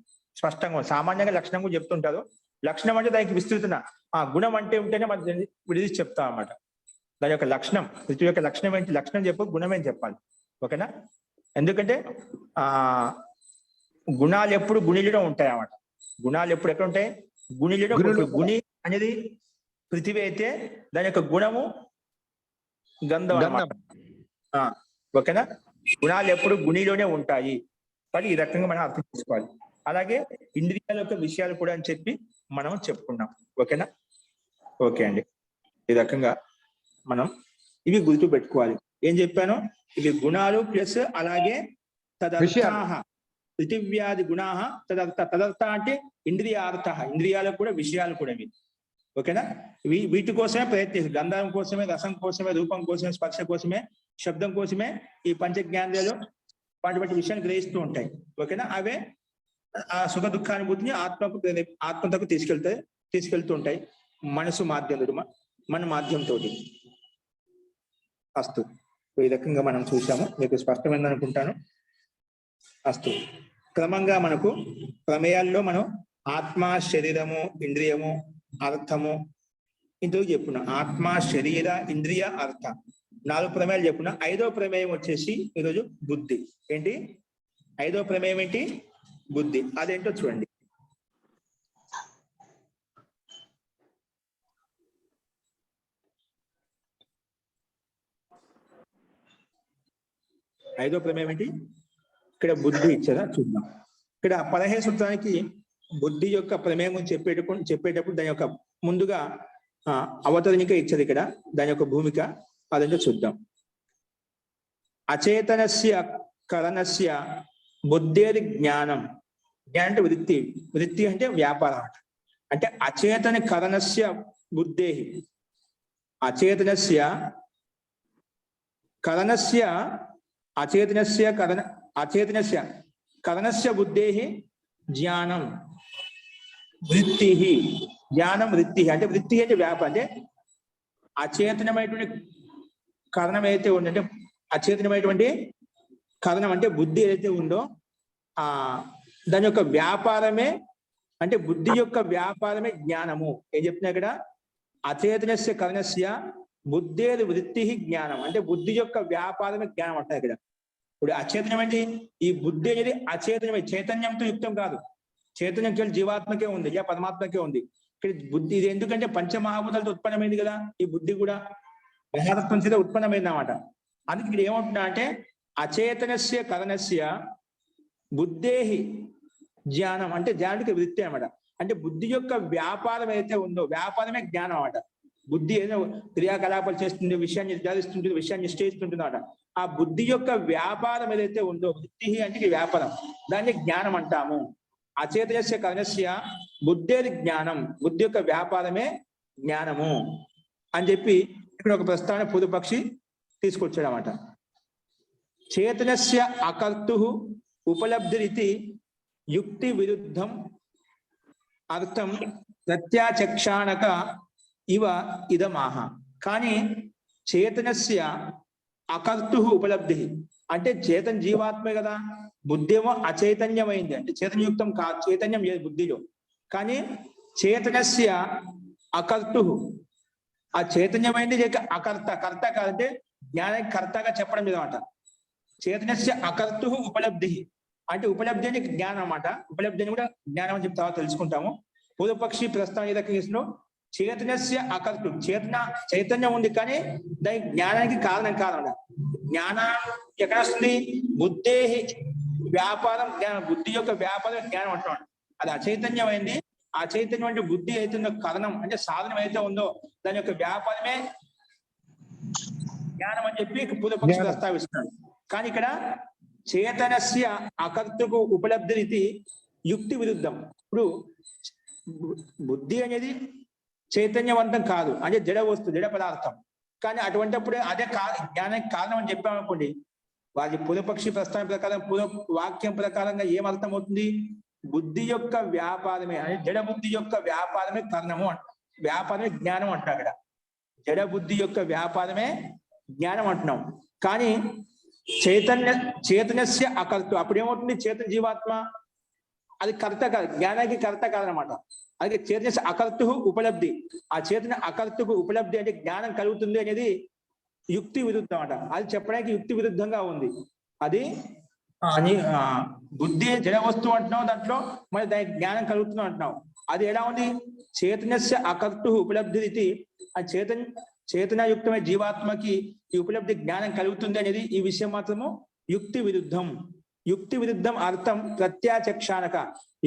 స్పష్టంగా సామాన్యంగా లక్షణం కూడా చెప్తుంటారు. లక్షణం అంటే దానికి విస్తృతన. ఆ గుణం అంటే ఉంటేనే మనం విడిది చెప్తాం అన్నమాట. దాని యొక్క లక్షణం, పృథివీ యొక్క లక్షణం ఏంటి? లక్షణం చెప్పు, గుణం ఏం చెప్పాలి. ఓకేనా? ఎందుకంటే గుణాలు ఎప్పుడు గుణిలో ఉంటాయి అన్నమాట. గుణాలు ఎప్పుడు ఎక్కడ ఉంటాయి? గుణిలో. గుణి అనేది పృథివీ అయితే దాని యొక్క గుణము గంధం అన్నమాట. ఓకేనా? గుణాలు ఎప్పుడు గుణిలోనే ఉంటాయి. కానీ ఈ రకంగా మనం అర్థం చేసుకోవాలి. అలాగే ఇంద్రియాల యొక్క విషయాలు కూడా అని చెప్పి మనం చెప్పుకున్నాం. ఓకేనా? ఓకే అండి. ఈ రకంగా మనం ఇవి గుర్తు పెట్టుకోవాలి. ఏం చెప్పాను? ఇవి గుణాలు ప్లస్ అలాగే తదర్థాః పృథివ్యాది గుణాః తదర్థ. తదర్థ అంటే ఇంద్రియార్థ, ఇంద్రియాలకు కూడా విషయాలు కూడా ఇవి. ఓకేనా? వీటి కోసమే ప్రయత్నిస్తారు. గంధం కోసమే, రసం కోసమే, రూపం కోసమే, స్పర్శ కోసమే, శబ్దం కోసమే ఈ పంచజ్ఞానాలు వాటి విషయాన్ని గ్రహిస్తూ ఉంటాయి. ఓకేనా? అవే ఆ సుఖ దుఃఖానుభూతిని ఆత్మకు తీసుకెళ్తూ ఉంటాయి మనసు మాధ్యంతో, మన మాధ్యంతో. అస్తు. ఈ రకంగా మనం చూసాము, మీకు స్పష్టమైంది అనుకుంటాను. అస్తు. క్రమంగా మనకు ప్రమేయాల్లో మనం ఆత్మ, శరీరము, ఇంద్రియము, అర్థము ఇంతకు చెప్పుకున్నాం. ఆత్మ, శరీర, ఇంద్రియ, అర్థ 4 ప్రమేయాలు చెప్పుకున్నా. 5వ ప్రమేయం వచ్చేసి ఈరోజు బుద్ధి. ఏంటి 5వ ప్రమేయం? ఏంటి? బుద్ధి. అదేంటో చూడండి. ఐదో ప్రమేయం ఏంటి? ఇక్కడ బుద్ధి ఇచ్చారా చూద్దాం. ఇక్కడ 15 సూత్రానికి బుద్ధి యొక్క ప్రమేయం చెప్పేటప్పుడు దాని యొక్క ముందుగా అవతరణిక ఇచ్చారు. ఇక్కడ దాని యొక్క భూమిక అదంటే చూద్దాం. అచేతనస్య కరణస్య బుద్ధేది జ్ఞానం. జ్ఞానం అంటే వృత్తి, వృత్తి అంటే వ్యాపారం అంటే అచేతన కరణస్య బుద్ధే, అచేతనస్య కరణస్య అచేతనస్య కరణస్య బుద్ధే జ్ఞానం వృత్తి. జ్ఞానం వృత్తి అంటే వృత్తి అంటే వ్యాపారం అంటే అచేతనమైనటువంటి కారణం ఏదైతే ఉందంటే అచేతనమైనటువంటి కారణం అంటే బుద్ధి ఏదైతే ఉందో దాని యొక్క వ్యాపారమే అంటే బుద్ధి యొక్క వ్యాపారమే జ్ఞానము. ఏం చెప్తున్నా ఇక్కడ? అచేతనస్య కరణస్య బుద్ధేది వృత్తి జ్ఞానం అంటే బుద్ధి యొక్క వ్యాపారమే జ్ఞానం అంటారు ఇక్కడ. ఇప్పుడు అచేతనం అంటే ఈ బుద్ధి అనేది అచేతనమే, చైతన్యంతో యుక్తం కాదు. చైతన్యం కేవలం జీవాత్మకే ఉంది, లేదా పరమాత్మకే ఉంది. ఇక్కడ బుద్ధి ఇది ఎందుకంటే పంచమహాభూతాలతో ఉత్పన్నమైంది కదా. ఈ బుద్ధి కూడా మహాతత్వం చేత ఉత్పన్నమైంది అన్నమాట. అందుకే ఇక్కడ ఏమంటున్నా అంటే అచేతనస్య కరణస్య బుద్ధేహి జ్ఞానం అంటే జ్ఞానానికి వృత్తి అన్నమాట. అంటే బుద్ధి యొక్క వ్యాపారం ఏదైతే ఉందో, వ్యాపారమే జ్ఞానం అన్నమాట. బుద్ధి ఏదో క్రియాకలాపాలు చేస్తుంది, విషయాన్ని నిర్ధారిస్తుంటుంది, విషయాన్ని నిశ్చయిస్తుంటుంది అన్నమాట. ఆ బుద్ధి యొక్క వ్యాపారం ఏదైతే ఉందో, బుద్ధి అంటే ఇది వ్యాపారం, దాన్ని జ్ఞానం అంటాము. అచేతనస్య కరణస్య బుద్ధేది జ్ఞానం, బుద్ధి యొక్క వ్యాపారమే జ్ఞానము అని చెప్పి ఇక్కడ ఒక ప్రస్తావన పూర్వపక్షి తీసుకొచ్చాడు అన్నమాట. చేతనస్య అకర్తు ఉపలబ్ధిరితి యుక్తి విరుద్ధం అర్థం ప్రత్యాచక్షాణక ఇవ ఇదమాహ. కానీ చేతనస్య అకర్తు ఉపలబ్ధి అంటే చేతన జీవాత్మే కదా, బుద్ధి ఏమో అచైతన్యమైంది, అంటే చైతన్యయుక్తం కాదు, చైతన్యం లేదు బుద్ధిలో. కానీ చేతనస్య అకర్తు, ఆ చైతన్యమైంది అకర్త, కర్త కాదంటే జ్ఞానానికి కర్తగా చెప్పడం లేదన్నమాట. చేతనస్య అకర్తు ఉపలబ్ధి అంటే ఉపలబ్ధి అంటే జ్ఞానం అన్నమాట. ఉపలబ్ధి అని కూడా జ్ఞానం అని చెప్పి తర్వాత తెలుసుకుంటాము. పూర్వపక్షి ప్రస్తావన ఏదైనా చేతనస్య అకర్తు, చైతన్యం ఉంది కానీ దాని జ్ఞానానికి కారణం కాదన్నమాట. జ్ఞానం ఎక్కడ వస్తుంది? బుద్ధే వ్యాపారం జ్ఞానం, బుద్ధి యొక్క వ్యాపారం జ్ఞానం అంటున్నాడు. అది అచైతన్యమైంది. ఆ చైతన్యం అంటే బుద్ధి అయితే కారణం అంటే సాధనం అయితే ఉందో దాని యొక్క వ్యాపారమే జ్ఞానం అని చెప్పి పూర్వపక్షి ప్రస్తావిస్తున్నాడు. కానీ ఇక్కడ చేతనస్య అకర్తకు ఉపలబ్ధి రీతి యుక్తి విరుద్ధం. ఇప్పుడు బుద్ధి అనేది చైతన్యవంతం కాదు, అంటే జడ వస్తువు, జడ పదార్థం. కానీ అటువంటిప్పుడు అదే జ్ఞానానికి కారణం అని చెప్పామనుకోండి, వారి పూర్వపక్షి ప్రస్తావన ప్రకారం, వాక్యం ప్రకారంగా ఏమర్థం అవుతుంది? బుద్ధి యొక్క వ్యాపారమే, అంటే జడ బుద్ధి యొక్క వ్యాపారమే కారణము, వ్యాపారమే జ్ఞానం అంటున్నాం. అక్కడ జడ బుద్ధి యొక్క వ్యాపారమే జ్ఞానం అంటున్నాం. కానీ చేతనస్య అకర్త, అప్పుడు ఏమవుతుంది? చేతన జీవాత్మ అది కర్త కాదు, జ్ఞానానికి కర్త కాదనమాట. అలాగే చేతనస్య అకర్తు ఉపలబ్ధి, ఆ చేతన అకర్తకు ఉపలబ్ధి అంటే జ్ఞానం కలుగుతుంది అనేది యుక్తి విరుద్ధం అట. అది చెప్పడానికి యుక్తి విరుద్ధంగా ఉంది. అది బుద్ధి జడ వస్తువు అంటున్నావు, దాంట్లో మరి దానికి జ్ఞానం కలుగుతున్నావు అంటున్నావు. అది ఎలా ఉంది? చేతనస్య అకర్తు ఉపలబ్ధి రీతి, ఆ చేతనయుక్తమైన జీవాత్మకి ఈ ఉపలబ్ధి జ్ఞానం కలుగుతుంది అనేది ఈ విషయం మాత్రము యుక్తి విరుద్ధం. యుక్తి విరుద్ధం అర్థం ప్రత్యాచక్షానక,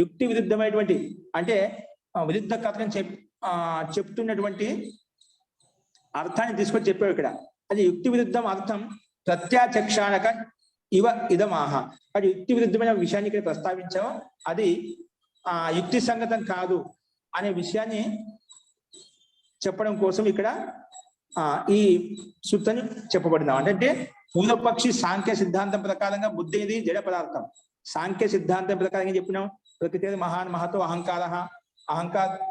యుక్తి విరుద్ధమైనటువంటి అంటే విరుద్ధ కథను చెప్తున్నటువంటి అర్థాన్ని తీసుకొని చెప్పాడు ఇక్కడ. అది యుక్తి విరుద్ధం అర్థం ప్రత్యాచక్షానక ఇవ ఇదమాహ. అది యుక్తి విరుద్ధమైన విషయాన్ని ఇక్కడ ప్రస్తావించాము, అది యుక్తి సంగతం కాదు అనే విషయాన్ని చెప్పడం కోసం ఇక్కడ ఈ సూత్రం చెప్పబడింది. అంటే పూర్వపక్షి సాంఖ్య సిద్ధాంతం ప్రకారంగా బుద్ధి ఇది జడ పదార్థం. సాంఖ్య సిద్ధాంతం ప్రకారంగా చెప్పినాం ప్రకృతి మహాన్ మహతో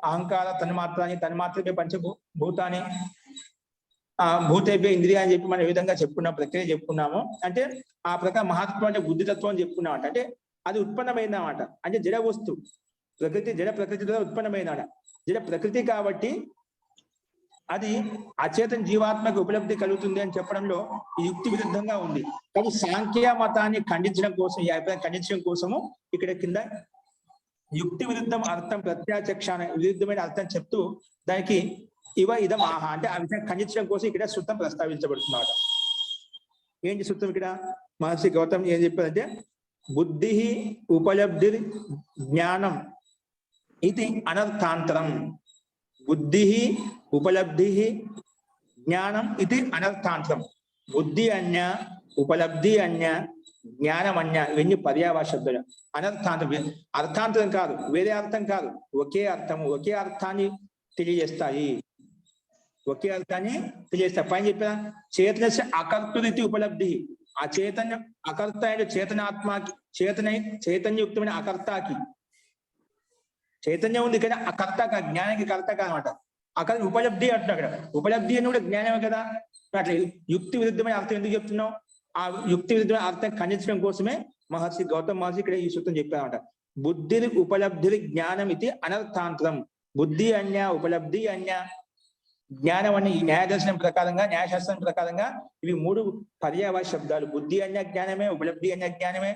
అహంకార తన్మాత్రమే పంచభూతాన్ని భూతేభ్య ఇంద్రియ అని చెప్పి మనం ఏ విధంగా చెప్పుకున్నాం, ప్రక్రియ చెప్పుకున్నాము. అంటే ఆ ప్రకారం మహాత్వం అంటే బుద్ధితత్వం అని చెప్పుకున్నామంట. అంటే అది ఉత్పన్నమైందన్నమాట. అంటే జడ వస్తువు, ప్రకృతి జడ ప్రకృతితో ఉత్పన్నమైందన్నమాట. జడ ప్రకృతి కాబట్టి అది అచేతన జీవాత్మకు ఉపలబ్ధి కలుగుతుంది అని చెప్పడంలో ఈ యుక్తి విరుద్ధంగా ఉంది. కానీ సాంఖ్య మతాన్ని ఖండించడం కోసం, ఈ అభిప్రాయం ఖండించడం కోసము ఇక్కడ కింద యుక్తి విరుద్ధం అర్థం ప్రత్యాచక్షాన విరుద్ధమైన అర్థం చెప్తూ దానికి ఇవ ఇదం ఆహ అంటే ఆ విషయం ఖండించడం కోసం ఇక్కడ సూత్రం ప్రస్తావించబడుతున్నాడు. ఏంటి సూత్రం? ఇక్కడ మహర్షి గౌతమ్ ఏం చెప్పారంటే బుద్ధి ఉపలబ్ధి జ్ఞానం ఇది అనర్థాంతరం. బుద్ధి ఉపలబ్ధి జ్ఞానం ఇది అనర్థాంతరం. బుద్ధి అన్య, ఉపలబ్ధి అన్య, జ్ఞానం అన్య, ఇవన్నీ పర్యాయ శబ్దాలు. అనర్థాంతరం, అర్థాంతరం కాదు, వేరే అర్థం కాదు, ఒకే అర్థము, ఒకే అర్థాన్ని తెలియజేస్తాయి. ఒకే అర్థాన్ని తెలియజేస్తాయి. పైన చెప్పిన చేతనస్య అకర్తృతి ఉపలబ్ధి, ఆ చైతన్య అకర్త అయిన చేతనాత్మకి, చైతన్యయుక్తమైన అకర్తకి చైతన్యం ఉంది కదా, ఆ కర్త జ్ఞానానికి కర్త కాదనమాట. అక్కడ ఉపలబ్ధి అంటున్నాడు. అక్కడ ఉపలబ్ధి అని కూడా జ్ఞానమే కదా. అట్లా యుక్తి విరుద్ధమైన అర్థం ఎందుకు చెప్తున్నావు? ఆ యుక్తి విరుద్ధమైన అర్థం ఖండించడం కోసమే మహర్షి గౌతమ్ మహర్షి ఇక్కడ ఈ సూత్రం చెప్పారన్నమాట. బుద్ధి ఉపలబ్ధి జ్ఞానం ఇది అనర్థాంతరం. బుద్ధి అన్య, ఉపలబ్ధి అన్య, జ్ఞానం అనే ఈ న్యాయదర్శనం ప్రకారంగా, న్యాయశాస్త్రం ప్రకారంగా ఇవి మూడు పర్యాయ శబ్దాలు. బుద్ధి అన్య జ్ఞానమే, ఉపలబ్ధి అన్య జ్ఞానమే,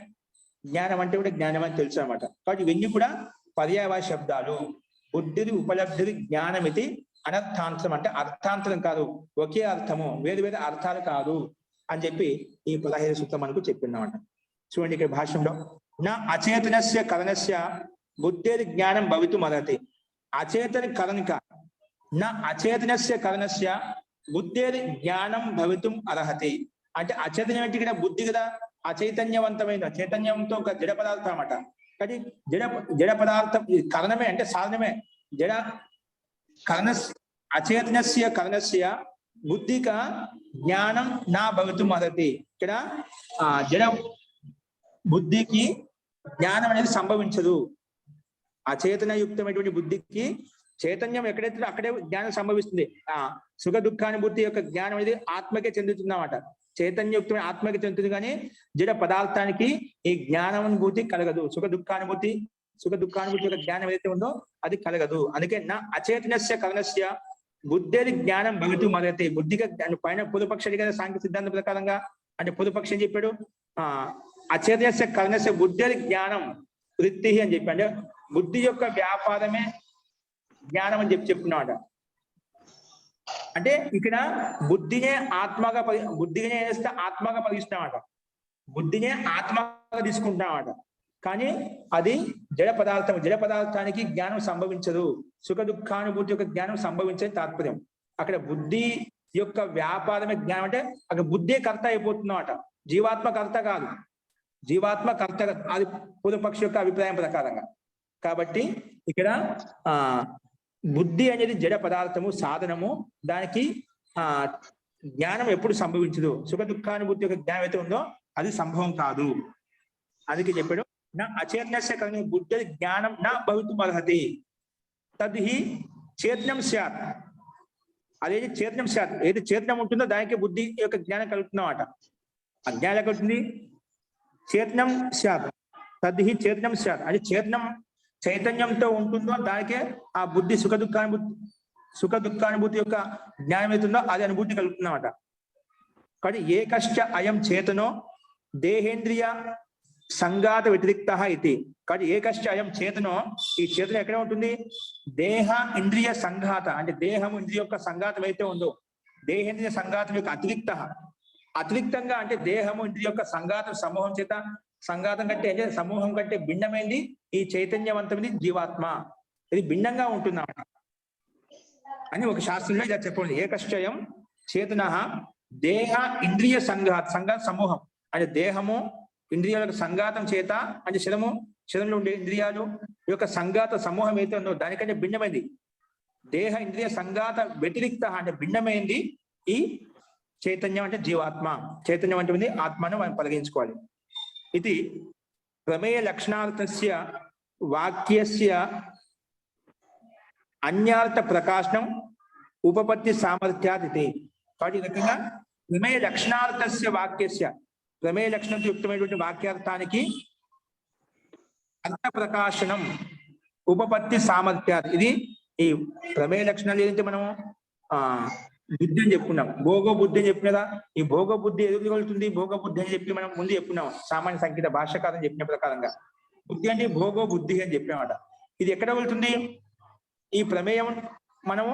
జ్ఞానం అంటే కూడా జ్ఞానం అని తెలుసు అనమాట. కాబట్టి ఇవన్నీ కూడా పర్యాయ శబ్దాలు. బుద్ధి ఉపలబ్ధి జ్ఞానం ఇది అనర్థాంతరం అంటే అర్థాంతరం కాదు, ఒకే అర్థము, వేరు వేరు అర్థాలు కాదు అని చెప్పి ఈ 15 సూత్రం మనకు చెప్పిందన్నమాట. చూడండి ఇక్కడ భాష్యంలో నా అచేతనస్య కరణస్య బుద్ధేది జ్ఞానం భవితుం అర్హతి. అచేతన కరణిక నా అచేతనస్య కరణస్య బుద్ధేది జ్ఞానం భవితుం అర్హతి. అంటే అచైతన్యం అంటే ఇక్కడ బుద్ధి కదా, అచైతన్యవంతమైన చైతన్యంతో ఒక జడ పదార్థం అన్నమాట. కానీ జడ పదార్థం కరణమే అంటే సాధనమే. జడ కరణ అచేతనస్య కరణస్య బుద్ధిక జ్ఞానం నా భవితుం అర్హతి. ఇక్కడ జడ బుద్ధికి జ్ఞానం అనేది సంభవించదు. అచేతనయుక్తమైనటువంటి బుద్ధికి చైతన్యం ఎక్కడైతే అక్కడే జ్ఞానం సంభవిస్తుంది. సుఖ దుఃఖానుభూతి యొక్క జ్ఞానం అనేది ఆత్మకే చెందుతుంది అన్నమాట. చైతన్యయుక్తమైన ఆత్మకి చెందుతుంది, కానీ జడ పదార్థానికి ఈ జ్ఞానానుభూతి కలగదు. సుఖ దుఃఖానుభూతి యొక్క జ్ఞానం ఏదైతే ఉందో అది కలగదు. అందుకే నా అచేతనస్య కరణస్య బుద్ధేది జ్ఞానం భవితుం అర్హతి. బుద్ధిగా పైన పూర్వపక్షి కదా సాంఖ్య సిద్ధాంత ప్రకారంగా. అంటే పూర్వపక్షి ఏం చెప్పాడు, అచేతనస్య కరణస్య బుద్ధేది జ్ఞానం వృత్తి అని చెప్పి, అంటే బుద్ధి యొక్క వ్యాపారమే జ్ఞానం అని చెప్తున్నామాట. అంటే ఇక్కడ బుద్ధినే ఆత్మగా ఆత్మగా పరిగిస్తున్నామాట. బుద్ధినే ఆత్మగా తీసుకుంటున్నామాట. కానీ అది జడ పదార్థానికి జ్ఞానం సంభవించదు. సుఖ దుఃఖానుభూతి యొక్క జ్ఞానం సంభవించే తాత్పర్యం. అక్కడ బుద్ధి యొక్క వ్యాపారమే జ్ఞానం. అంటే అక్కడ బుద్ధే కర్త అయిపోతుందన్నమాట. జీవాత్మ కర్త కాదు. అది పూర్వపక్షి యొక్క అభిప్రాయం ప్రకారంగా. కాబట్టి ఇక్కడ బుద్ధి అనేది జడ పదార్థము, సాధనము. దానికి జ్ఞానం ఎప్పుడు సంభవించదు. సుఖ దుఃఖానుభూతి యొక్క జ్ఞానం అయితే ఉందో అది సంభవం కాదు. అందుకే చెప్పాడు నా అచేతనస్య కరణి బుద్ధి జ్ఞానం నా భవితుం అర్హతి. తద్హి చేతనం స్యాత్. అదేది చేతనం స్యాత్, ఏది చేతనం ఉంటుందో దానికి బుద్ధి యొక్క జ్ఞానం కలుగుతున్నమాట. అజ్ఞానం కలుగుతుంది. చేతనం స్యాత్ తద్హి చేతనం స్యాత్. అది చైతన్యంతో ఉంటుందో దానికే ఆ బుద్ధి సుఖ దుఃఖానుభూతి యొక్క జ్ఞానం అవుతుందో అది అనుభూతి కలుగుతుందన్నమాట. కానీ ఏకశ్చ అయం చేతనో దేహేంద్రియ సంఘాత వ్యతిరిక్త ఇది. కానీ ఏకశ్చ అయం చేతనో, ఈ చేతనం ఎక్కడ ఉంటుంది, దేహ ఇంద్రియ సంఘాత, అంటే దేహము ఇంద్రియ యొక్క సంఘాతం అయితే ఉందో దేహేంద్రియ సంఘాతం యొక్క అతిరిక్తంగా, అంటే దేహము ఇంద్రియ యొక్క సంఘాతం కంటే భిన్నమైంది ఈ చైతన్యవంతమైంది జీవాత్మ. ఇది భిన్నంగా ఉంటుందన్నమాట అని ఒక శాస్త్రంలో ఇలా చెప్పండి. ఏకశ్చయం చేతన దేహ ఇంద్రియ సంఘాత సమూహం, అంటే దేహము ఇంద్రియాలకు సంఘాతం చేత, అంటే శరీరంలో ఉండే ఇంద్రియాలు యొక్క సంఘాత సమూహం అయితే ఉందో దానికంటే భిన్నమైంది. దేహ ఇంద్రియ సంఘాత వ్యతిరిక్త, అంటే భిన్నమైంది ఈ చైతన్యం, అంటే జీవాత్మ. చైతన్యం అంటే ఆత్మను మనం పరిగణించుకోవాలి. ఇది ప్రమేయ లక్షణార్థస్య వాక్యస్య అన్యార్థ ప్రకాశనం ఉపపత్తి సామర్థ్యాత్ ఇది. కాబట్టి ఈ రకంగా ప్రమేయ లక్షణార్థస్య వాక్యస్య, ప్రమేయ లక్షణంతో యుక్తమైనటువంటి వాక్యార్థానికి అర్థ ప్రకాశనం ఉపపత్తి సామర్థ్యాత్. ఇది ఈ ప్రమేయ లక్షణాలు ఏదైతే మనము బుద్ధి అని చెప్పుకున్నాం, భోగ బుద్ధి అని చెప్పిన కదా. ఈ భోగ బుద్ధి ఎదురు కలుగుతుంది, భోగ బుద్ధి అని చెప్పి మనం ముందు చెప్పుకున్నాం. సామాన్య సంకేత భాషాకారం చెప్పిన ప్రకారంగా బుద్ధి అంటే భోగో బుద్ధి అని చెప్పినమాట. ఇది ఎక్కడ వెళ్తుంది, ఈ ప్రమేయం మనము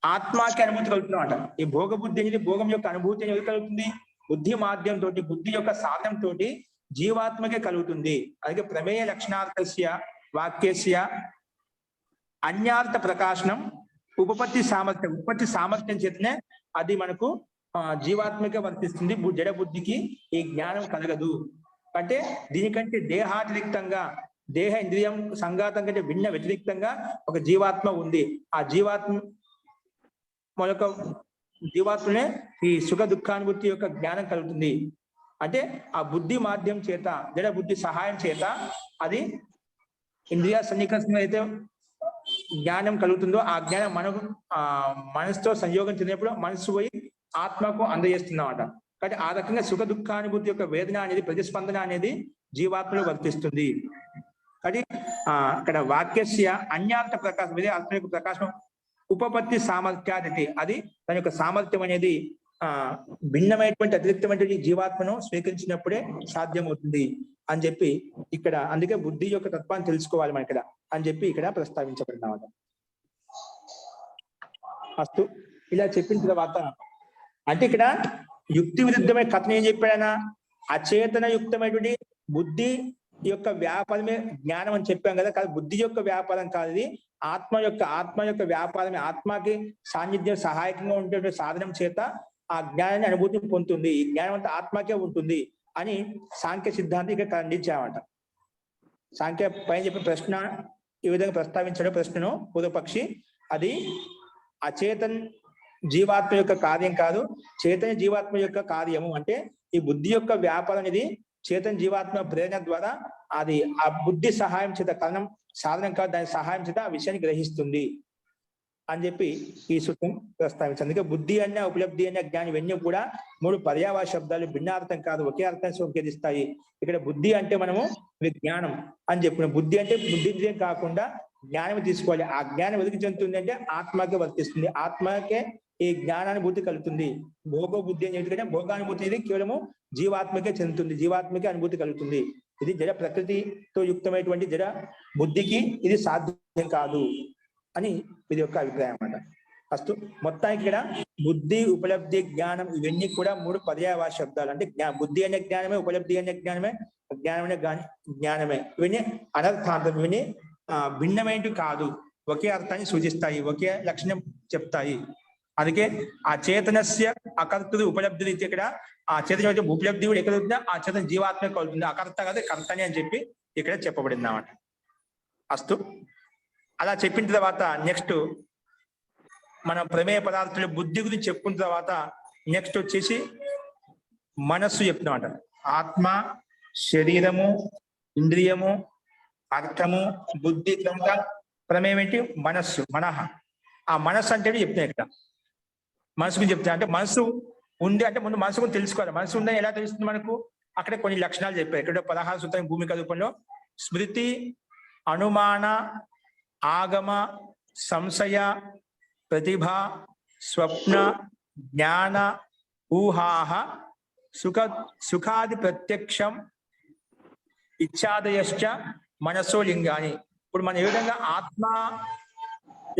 ఆత్మకి అనుభూతి కలుగుతున్నమాట. ఈ భోగ బుద్ధి అనేది భోగం యొక్క అనుభూతి అని ఎవరు కలుగుతుంది, బుద్ధి మాధ్యంతో, బుద్ధి యొక్క సాధనంతో జీవాత్మకే కలుగుతుంది. అలాగే ప్రమేయ లక్షణార్థస్య వాక్యస్య అన్యార్థ ప్రకాశనం ఉపపత్తి సామర్థ్యం చేతనే అది మనకు జీవాత్మకే వర్తిస్తుంది. జడ బుద్ధికి ఈ జ్ఞానం కలగదు. అంటే దీనికంటే దేహాతిరిక్తంగా, దేహ ఇంద్రియం సంఘాతం కంటే భిన్న వ్యతిరిక్తంగా ఒక జీవాత్మ ఉంది. ఆ జీవాత్మనే ఈ సుఖ దుఃఖానుభూతి యొక్క జ్ఞానం కలుగుతుంది. అంటే ఆ బుద్ధి మాధ్యం చేత, జడ బుద్ధి సహాయం చేత అది ఇంద్రియ సన్నికర్షణ అయితే జ్ఞానం కలుగుతుందో ఆ జ్ఞానం మనసుతో సంయోగం చెందినప్పుడు మనసు పోయి ఆత్మకు అందజేస్తున్నమాట. కాబట్టి ఆ రకంగా సుఖ దుఃఖానుభూతి యొక్క వేదన అనేది, ప్రతిస్పందన అనేది జీవాత్మలో వర్తిస్తుంది. కాబట్టి అక్కడ వాక్యస్య అన్యార్థ ప్రకాశం, ఇదే ఆత్మ యొక్క ప్రకాశం ఉపపత్తి సామర్థ్యాది, అది దాని యొక్క సామర్థ్యం అనేది భిన్నమైనటువంటి అతిరిక్తమైనటువంటి జీవాత్మను స్వీకరించినప్పుడే సాధ్యమవుతుంది అని చెప్పి ఇక్కడ, అందుకే బుద్ధి యొక్క తత్వాన్ని తెలుసుకోవాలి మనం ఇక్కడ అని చెప్పి ఇక్కడ ప్రస్తావించబడినమాట. అస్తు ఇలా చెప్పిన తర్వాత అంటే ఇక్కడ యుక్తి విరుద్ధమైన కథను ఏం చెప్పాడనా, అచేతన యుక్తమైనటువంటి బుద్ధి ఈ యొక్క వ్యాపారమే జ్ఞానం అని చెప్పాం కదా. కాదు, బుద్ధి యొక్క వ్యాపారం కాదు ఇది. ఆత్మ యొక్క వ్యాపారమే. ఆత్మకి సాన్నిధ్యం సహాయకంగా ఉండే సాధనం చేత ఆ జ్ఞానాన్ని అనుభూతిని పొందుతుంది. ఈ జ్ఞానం అంతా ఆత్మకే ఉంటుంది అని సాంఖ్య సిద్ధాంతం ఇక్కడ ఖండించామట. సాంఖ్య పైన చెప్పిన ప్రశ్న ఈ విధంగా ప్రస్తావించడం ప్రశ్నను పూర్వపక్షి, అది అచేతన్ జీవాత్మ యొక్క కార్యం కాదు, చైతన్య జీవాత్మ యొక్క కార్యము. అంటే ఈ బుద్ధి యొక్క వ్యాపారం అనేది చేతన్ జీవాత్మ ప్రేరణ ద్వారా అది ఆ బుద్ధి సహాయం చేత, కారణం సాధనం కాదు, దాని సహాయం చేత ఆ విషయాన్ని గ్రహిస్తుంది అని చెప్పి ఈ సూత్రం ప్రస్తావించింది. అందుకే బుద్ధి అన్న ఉపలబ్ధి అన్న జ్ఞానం ఇవన్నీ కూడా 3 పర్యాయ శబ్దాలు, భిన్నార్థం కాదు, ఒకే అర్థం సంకేతిస్తాయి. ఇక్కడ బుద్ధి అంటే మనము జ్ఞానం అని చెప్పిన, బుద్ధి అంటే బుద్ధింద్రియం కాకుండా జ్ఞానం తీసుకోవాలి. ఆ జ్ఞానం వెతికి చెందుతుంది అంటే ఆత్మకే వర్తిస్తుంది, ఆత్మకే ఈ జ్ఞానానుభూతి కలుగుతుంది. భోగ బుద్ధి అని ఎందుకంటే భోగానుభూతి అనేది కేవలము జీవాత్మకే చెందుతుంది, జీవాత్మకే అనుభూతి కలుగుతుంది. ఇది జడ ప్రకృతితో యుక్తమైనటువంటి జడ బుద్ధికి ఇది సాధ్యం కాదు అని ఇది యొక్క అభిప్రాయం అన్నమాట. ఫస్ట్ మొత్తానికి ఇక్కడ బుద్ధి, ఉపలబ్ధి, జ్ఞానం ఇవన్నీ కూడా 3 పర్యాయ శబ్దాలు. అంటే బుద్ధి అనే జ్ఞానమే, ఉపలబ్ధి అనే జ్ఞానమే, జ్ఞానం అనే జ్ఞానమే. ఇవన్నీ అనర్థాంతం, ఇవన్నీ భిన్నమైనవి కాదు, ఒకే అర్థాన్ని సూచిస్తాయి, ఒకే లక్షణం చెప్తాయి. అందుకే ఆ చేతనస్య అకర్తది ఉపలబ్ధి ఇక్కడ ఆ చేతన ఉపలబ్ధి కూడా ఎక్కడ అవుతుందో ఆ చేతన జీవాత్మ కలుగుతుంది, అకర్త కాదు కర్తని అని చెప్పి ఇక్కడ చెప్పబడింది అన్నమాట. అస్తు అలా చెప్పిన తర్వాత నెక్స్ట్ మనం ప్రమేయ పదార్థాల బుద్ధి గురించి చెప్పుకున్న తర్వాత నెక్స్ట్ వచ్చేసి మనస్సు చెప్తున్నమాట. ఆత్మ, శరీరము, ఇంద్రియము, అర్థము, బుద్ధి, తర్వాత ప్రమేయం ఏంటి? మనస్సు, మనః. ఆ మనస్సు అంటే చెప్తున్నాయి ఇక్కడ. మనసు గురించి చెప్తున్నా అంటే మనసు ఉంది అంటే ముందు మనసు గురించి తెలుసుకోవాలి. మనసు ఉందని ఎలా తెలుస్తుంది మనకు? అక్కడ కొన్ని లక్షణాలు చెప్పారు. ఇక్కడ 16 సూత్రం భూమిక రూపంలో స్మృతి, అనుమాన, ఆగమ, సంశయ, ప్రతిభ, స్వప్న, జ్ఞాన, ఊహాహ, సుఖాది ప్రత్యక్షం, ఇచ్ఛాదయశ్చ మనసో లింగాని. ఇప్పుడు మనం ఏ విధంగా ఆత్మ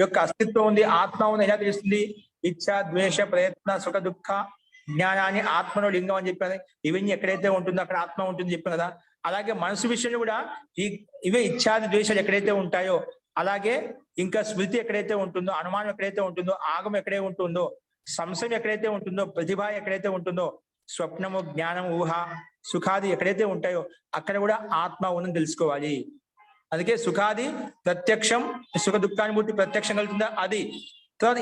యొక్క అస్తిత్వం ఉంది, ఆత్మ ఉంది ఎలా తెలుస్తుంది? ఇచ్ఛ, ద్వేష, ప్రయత్న, సుఖ, దుఃఖ, జ్ఞానాన్ని ఆత్మలో లింగం అని చెప్పారు. ఇవన్నీ ఎక్కడైతే ఉంటుందో అక్కడ ఆత్మ ఉంటుంది చెప్పాను కదా. అలాగే మనసు విషయంలో కూడా ఇవే ఇచ్ఛాది ద్వేషాలు ఎక్కడైతే ఉంటాయో, అలాగే ఇంకా స్మృతి ఎక్కడైతే ఉంటుందో, అనుమానం ఎక్కడైతే ఉంటుందో, ఆగం ఎక్కడైతే ఉంటుందో, సంశయం ఎక్కడైతే ఉంటుందో, ప్రతిభ ఎక్కడైతే ఉంటుందో, స్వప్నము, జ్ఞానం, ఊహ, సుఖాది ఎక్కడైతే ఉంటాయో అక్కడ కూడా ఆత్మ ఉందని తెలుసుకోవాలి. అందుకే సుఖాది ప్రత్యక్షం, సుఖ దుఃఖానుభూతి ప్రత్యక్షం కలుగుతుందా అది. తర్వాత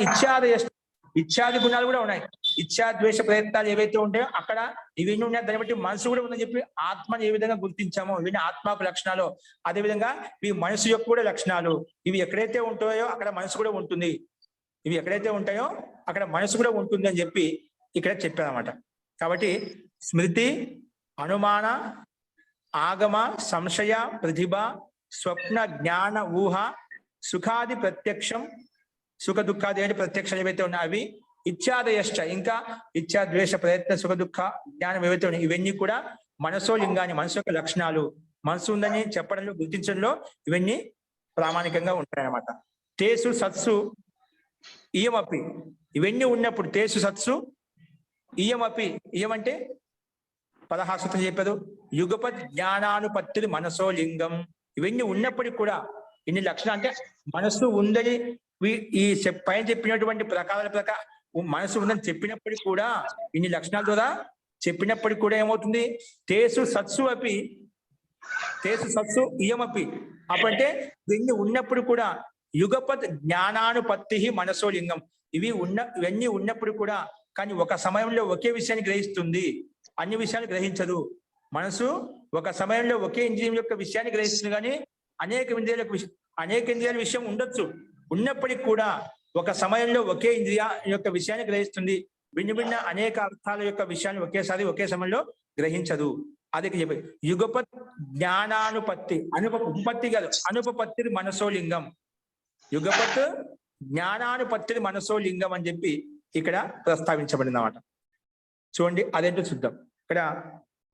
ఇచ్ఛాది గుణాలు కూడా ఉన్నాయి. ఇచ్ఛా, ద్వేష, ప్రయత్నాలు ఏవైతే ఉంటాయో అక్కడ ఇవన్నీ ఉన్నాయి. దాన్ని బట్టి మనసు కూడా ఉందని చెప్పి ఆత్మని ఏ విధంగా గుర్తించామో ఇవన్నీ ఆత్మకు లక్షణాలు. అదే విధంగా ఇవి మనసు యొక్క కూడా లక్షణాలు. ఇవి ఎక్కడైతే ఉంటాయో అక్కడ మనసు కూడా ఉంటుంది, ఇవి ఎక్కడైతే ఉంటాయో అక్కడ మనసు కూడా ఉంటుంది అని చెప్పి ఇక్కడ చెప్పారన్నమాట. కాబట్టి స్మృతి, అనుమాన, ఆగమ, సంశయ, ప్రతిభ, స్వప్న, జ్ఞాన, ఊహ, సుఖాది ప్రత్యక్షం, సుఖ దుఃఖాది అంటే ప్రత్యక్షం ఏవైతే ఉన్నాయో అవి, ఇచ్ఛాదయశ్చ ఇంకా ఇచ్ఛా, ద్వేష, ప్రయత్న, సుఖ దుఃఖ, జ్ఞానం ఏవైతే ఉన్నాయి ఇవన్నీ కూడా మనసో లింగాన్ని, మనసు యొక్క లక్షణాలు. మనసు ఉందని చెప్పడంలో, గుర్తించడంలో ఇవన్నీ ప్రామాణికంగా ఉంటాయన్నమాట. తేసు సత్సు ఇయమపి, ఇవన్నీ ఉన్నప్పుడు తేసు సత్సు ఇయమపి, ఇయమంటే 16 సూత్రం చెప్పారు. యుగపత్ జ్ఞానానుపత్తి మనసో లింగం. ఇవన్నీ ఉన్నప్పటికీ కూడా ఇన్ని లక్షణాలు అంటే మనసు ఉందని ఈ పైన చెప్పినటువంటి ప్రకారాల ప్రకారం మనసు ఉందని చెప్పినప్పటికీ కూడా, ఇన్ని లక్షణాల ద్వారా చెప్పినప్పటికీ కూడా ఏమవుతుంది? తేసు సత్సు అపి, తేసు సత్సు ఇయమపి. అప్పుడంటే ఇవన్నీ ఉన్నప్పుడు కూడా యుగపత్ జ్ఞానానుపత్తి మనసో లింగం. ఇవన్నీ ఉన్నప్పుడు కూడా కానీ ఒక సమయంలో ఒకే విషయాన్ని గ్రహిస్తుంది, అన్ని విషయాలు గ్రహించదు. మనసు ఒక సమయంలో ఒకే ఇంద్రియం యొక్క విషయాన్ని గ్రహిస్తుంది, కానీ అనేక ఇంద్రియాల విషయం ఉండొచ్చు. ఉన్నప్పటికీ కూడా ఒక సమయంలో ఒకే ఇంద్రియ యొక్క విషయాన్ని గ్రహిస్తుంది. భిన్న భిన్న అనేక అర్థాల యొక్క విషయాన్ని ఒకేసారి ఒకే సమయంలో గ్రహించదు. అది చెప్పి యుగపత్ జ్ఞానానుపత్తి, ఉపపత్తి కాదు, అనుపపత్తి మనసో లింగం. యుగపత్ జ్ఞానానుపత్తి మనసో లింగం అని చెప్పి ఇక్కడ ప్రస్తావించబడింది అన్నమాట. చూడండి అదేంటో చూద్దాం. ఇక్కడ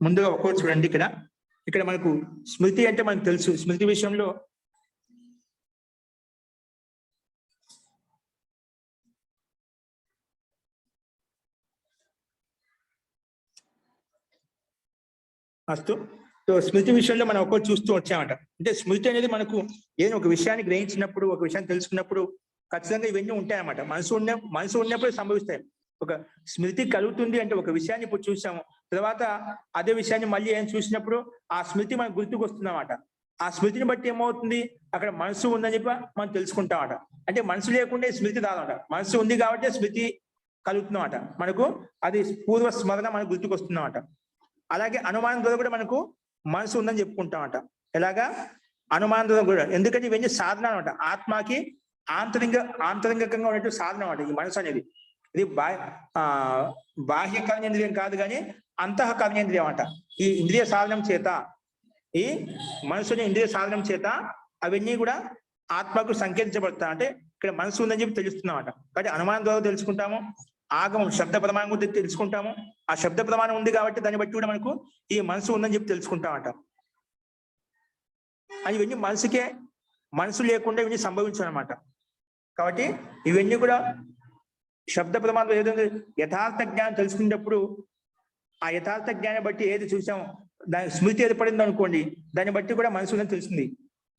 ముందుగా ఒక్కొక్క చూడండి. ఇక్కడ మనకు స్మృతి అంటే మనకు తెలుసు. స్మృతి విషయంలో అస్తు సో స్మృతి విషయంలో మనం ఒక్కటి చూస్తూ వచ్చామట. అంటే స్మృతి అనేది మనకు ఏదైనా ఒక విషయాన్ని గ్రహించినప్పుడు, ఒక విషయాన్ని తెలుసుకున్నప్పుడు ఖచ్చితంగా ఇవన్నీ ఉంటాయన్నమాట. మనసు ఉన్నప్పుడు సంభవిస్తాయి. ఒక స్మృతి కలుగుతుంది అంటే ఒక విషయాన్ని ఇప్పుడు చూసాము, తర్వాత అదే విషయాన్ని మళ్ళీ ఏం చూసినప్పుడు ఆ స్మృతి మనకు గుర్తుకు వస్తుందన్నమాట. ఆ స్మృతిని బట్టి ఏమవుతుంది, అక్కడ మనసు ఉందని చెప్పి మనం తెలుసుకుంటామట. అంటే మనసు లేకుండా స్మృతి రాదన్నమాట. మనసు ఉంది కాబట్టి స్మృతి కలుగుతుందన్నమాట. మనకు అది పూర్వ స్మరణ మనకు గుర్తుకు వస్తుందన్నమాట. అలాగే అనుమానం ద్వారా కూడా మనకు మనసు ఉందని చెప్పుకుంటామట. ఎలాగా అనుమానం ద్వారా కూడా, ఎందుకంటే ఇవన్నీ సాధన అనమాట. ఆత్మకి ఆంతరంగికంగా ఉన్నట్టు సాధన అనమాట ఈ మనసు అనేది. ఇది బాహ్య కర్మేంద్రియం కాదు కానీ అంతః కర్మేంద్రియం అంట. ఈ ఇంద్రియ సాధనం చేత, ఈ మనసుని ఇంద్రియ సాధనం చేత అవన్నీ కూడా ఆత్మకు సంకేతించబడతా. అంటే ఇక్కడ మనసు ఉందని చెప్పి తెలుస్తున్నామట. కాబట్టి అనుమానం ద్వారా తెలుసుకుంటాము. ఆగమం శబ్ద ప్రమాణం గురించి తెలుసుకుంటాము. ఆ శబ్ద ప్రమాణం ఉంది కాబట్టి దాన్ని బట్టి కూడా మనకు ఈ మనసు ఉందని చెప్పి తెలుసుకుంటామట. అని ఇవన్నీ మనసుకే, మనసు లేకుండా ఇవన్నీ సంభవించు అనమాట. కాబట్టి ఇవన్నీ కూడా శబ్ద ప్రమాణం ఏదైతే యథార్థ జ్ఞానం తెలుసుకునేటప్పుడు ఆ యథార్థ జ్ఞానం బట్టి ఏది చూసామో దాని స్మృతి ఏర్పడింది అనుకోండి, దాన్ని బట్టి కూడా మనసు ఉందని తెలుస్తుంది.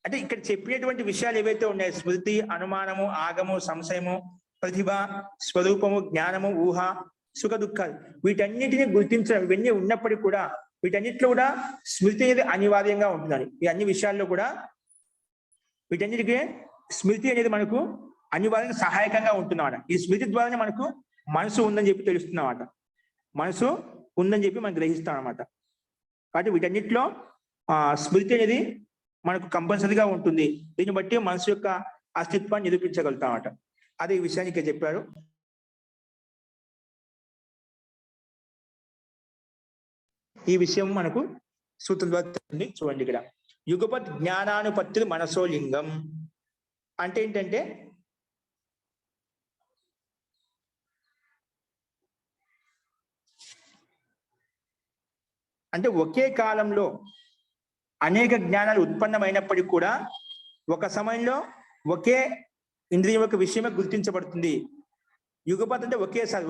అంటే ఇక్కడ చెప్పినటువంటి విషయాలు ఏవైతే ఉన్నాయో స్మృతి, అనుమానము, ఆగము, సంశయము, ప్రతిభ, స్వరూపము, జ్ఞానము, ఊహ, సుఖ దుఃఖాలు, వీటన్నిటిని గుర్తించడం ఇవన్నీ ఉన్నప్పటికీ కూడా వీటన్నిటిలో కూడా స్మృతి అనేది అనివార్యంగా ఉంటుందని. ఈ అన్ని విషయాల్లో కూడా వీటన్నిటికీ స్మృతి అనేది మనకు అనివార్యంగా సహాయకంగా ఉంటుందన్నమాట. ఈ స్మృతి ద్వారానే మనకు మనసు ఉందని చెప్పి తెలుస్తుందన్నమాట. మనసు ఉందని చెప్పి మనం గ్రహిస్తాం అనమాట. కాబట్టి వీటన్నిటిలో స్మృతి అనేది మనకు కంపల్సరీగా ఉంటుంది. దీన్ని బట్టి మనసు యొక్క అస్తిత్వాన్ని నిరూపించగలుగుతాం అన్నమాట. అదే ఈ విషయాన్ని ఇక్కడ చెప్పారు. ఈ విషయం మనకు సూత్రం ద్వారా చూడండి. ఇక్కడ యుగపత్ జ్ఞానానుపత్తి మనసో లింగం అంటే ఏంటంటే ఒకే కాలంలో అనేక జ్ఞానాలు ఉత్పన్నమైనప్పటికీ కూడా ఒక సమయంలో ఒకే ఇంద్రియం యొక్క విషయమే గుర్తించబడుతుంది. యుగపత్ అంటే ఒకేసారి,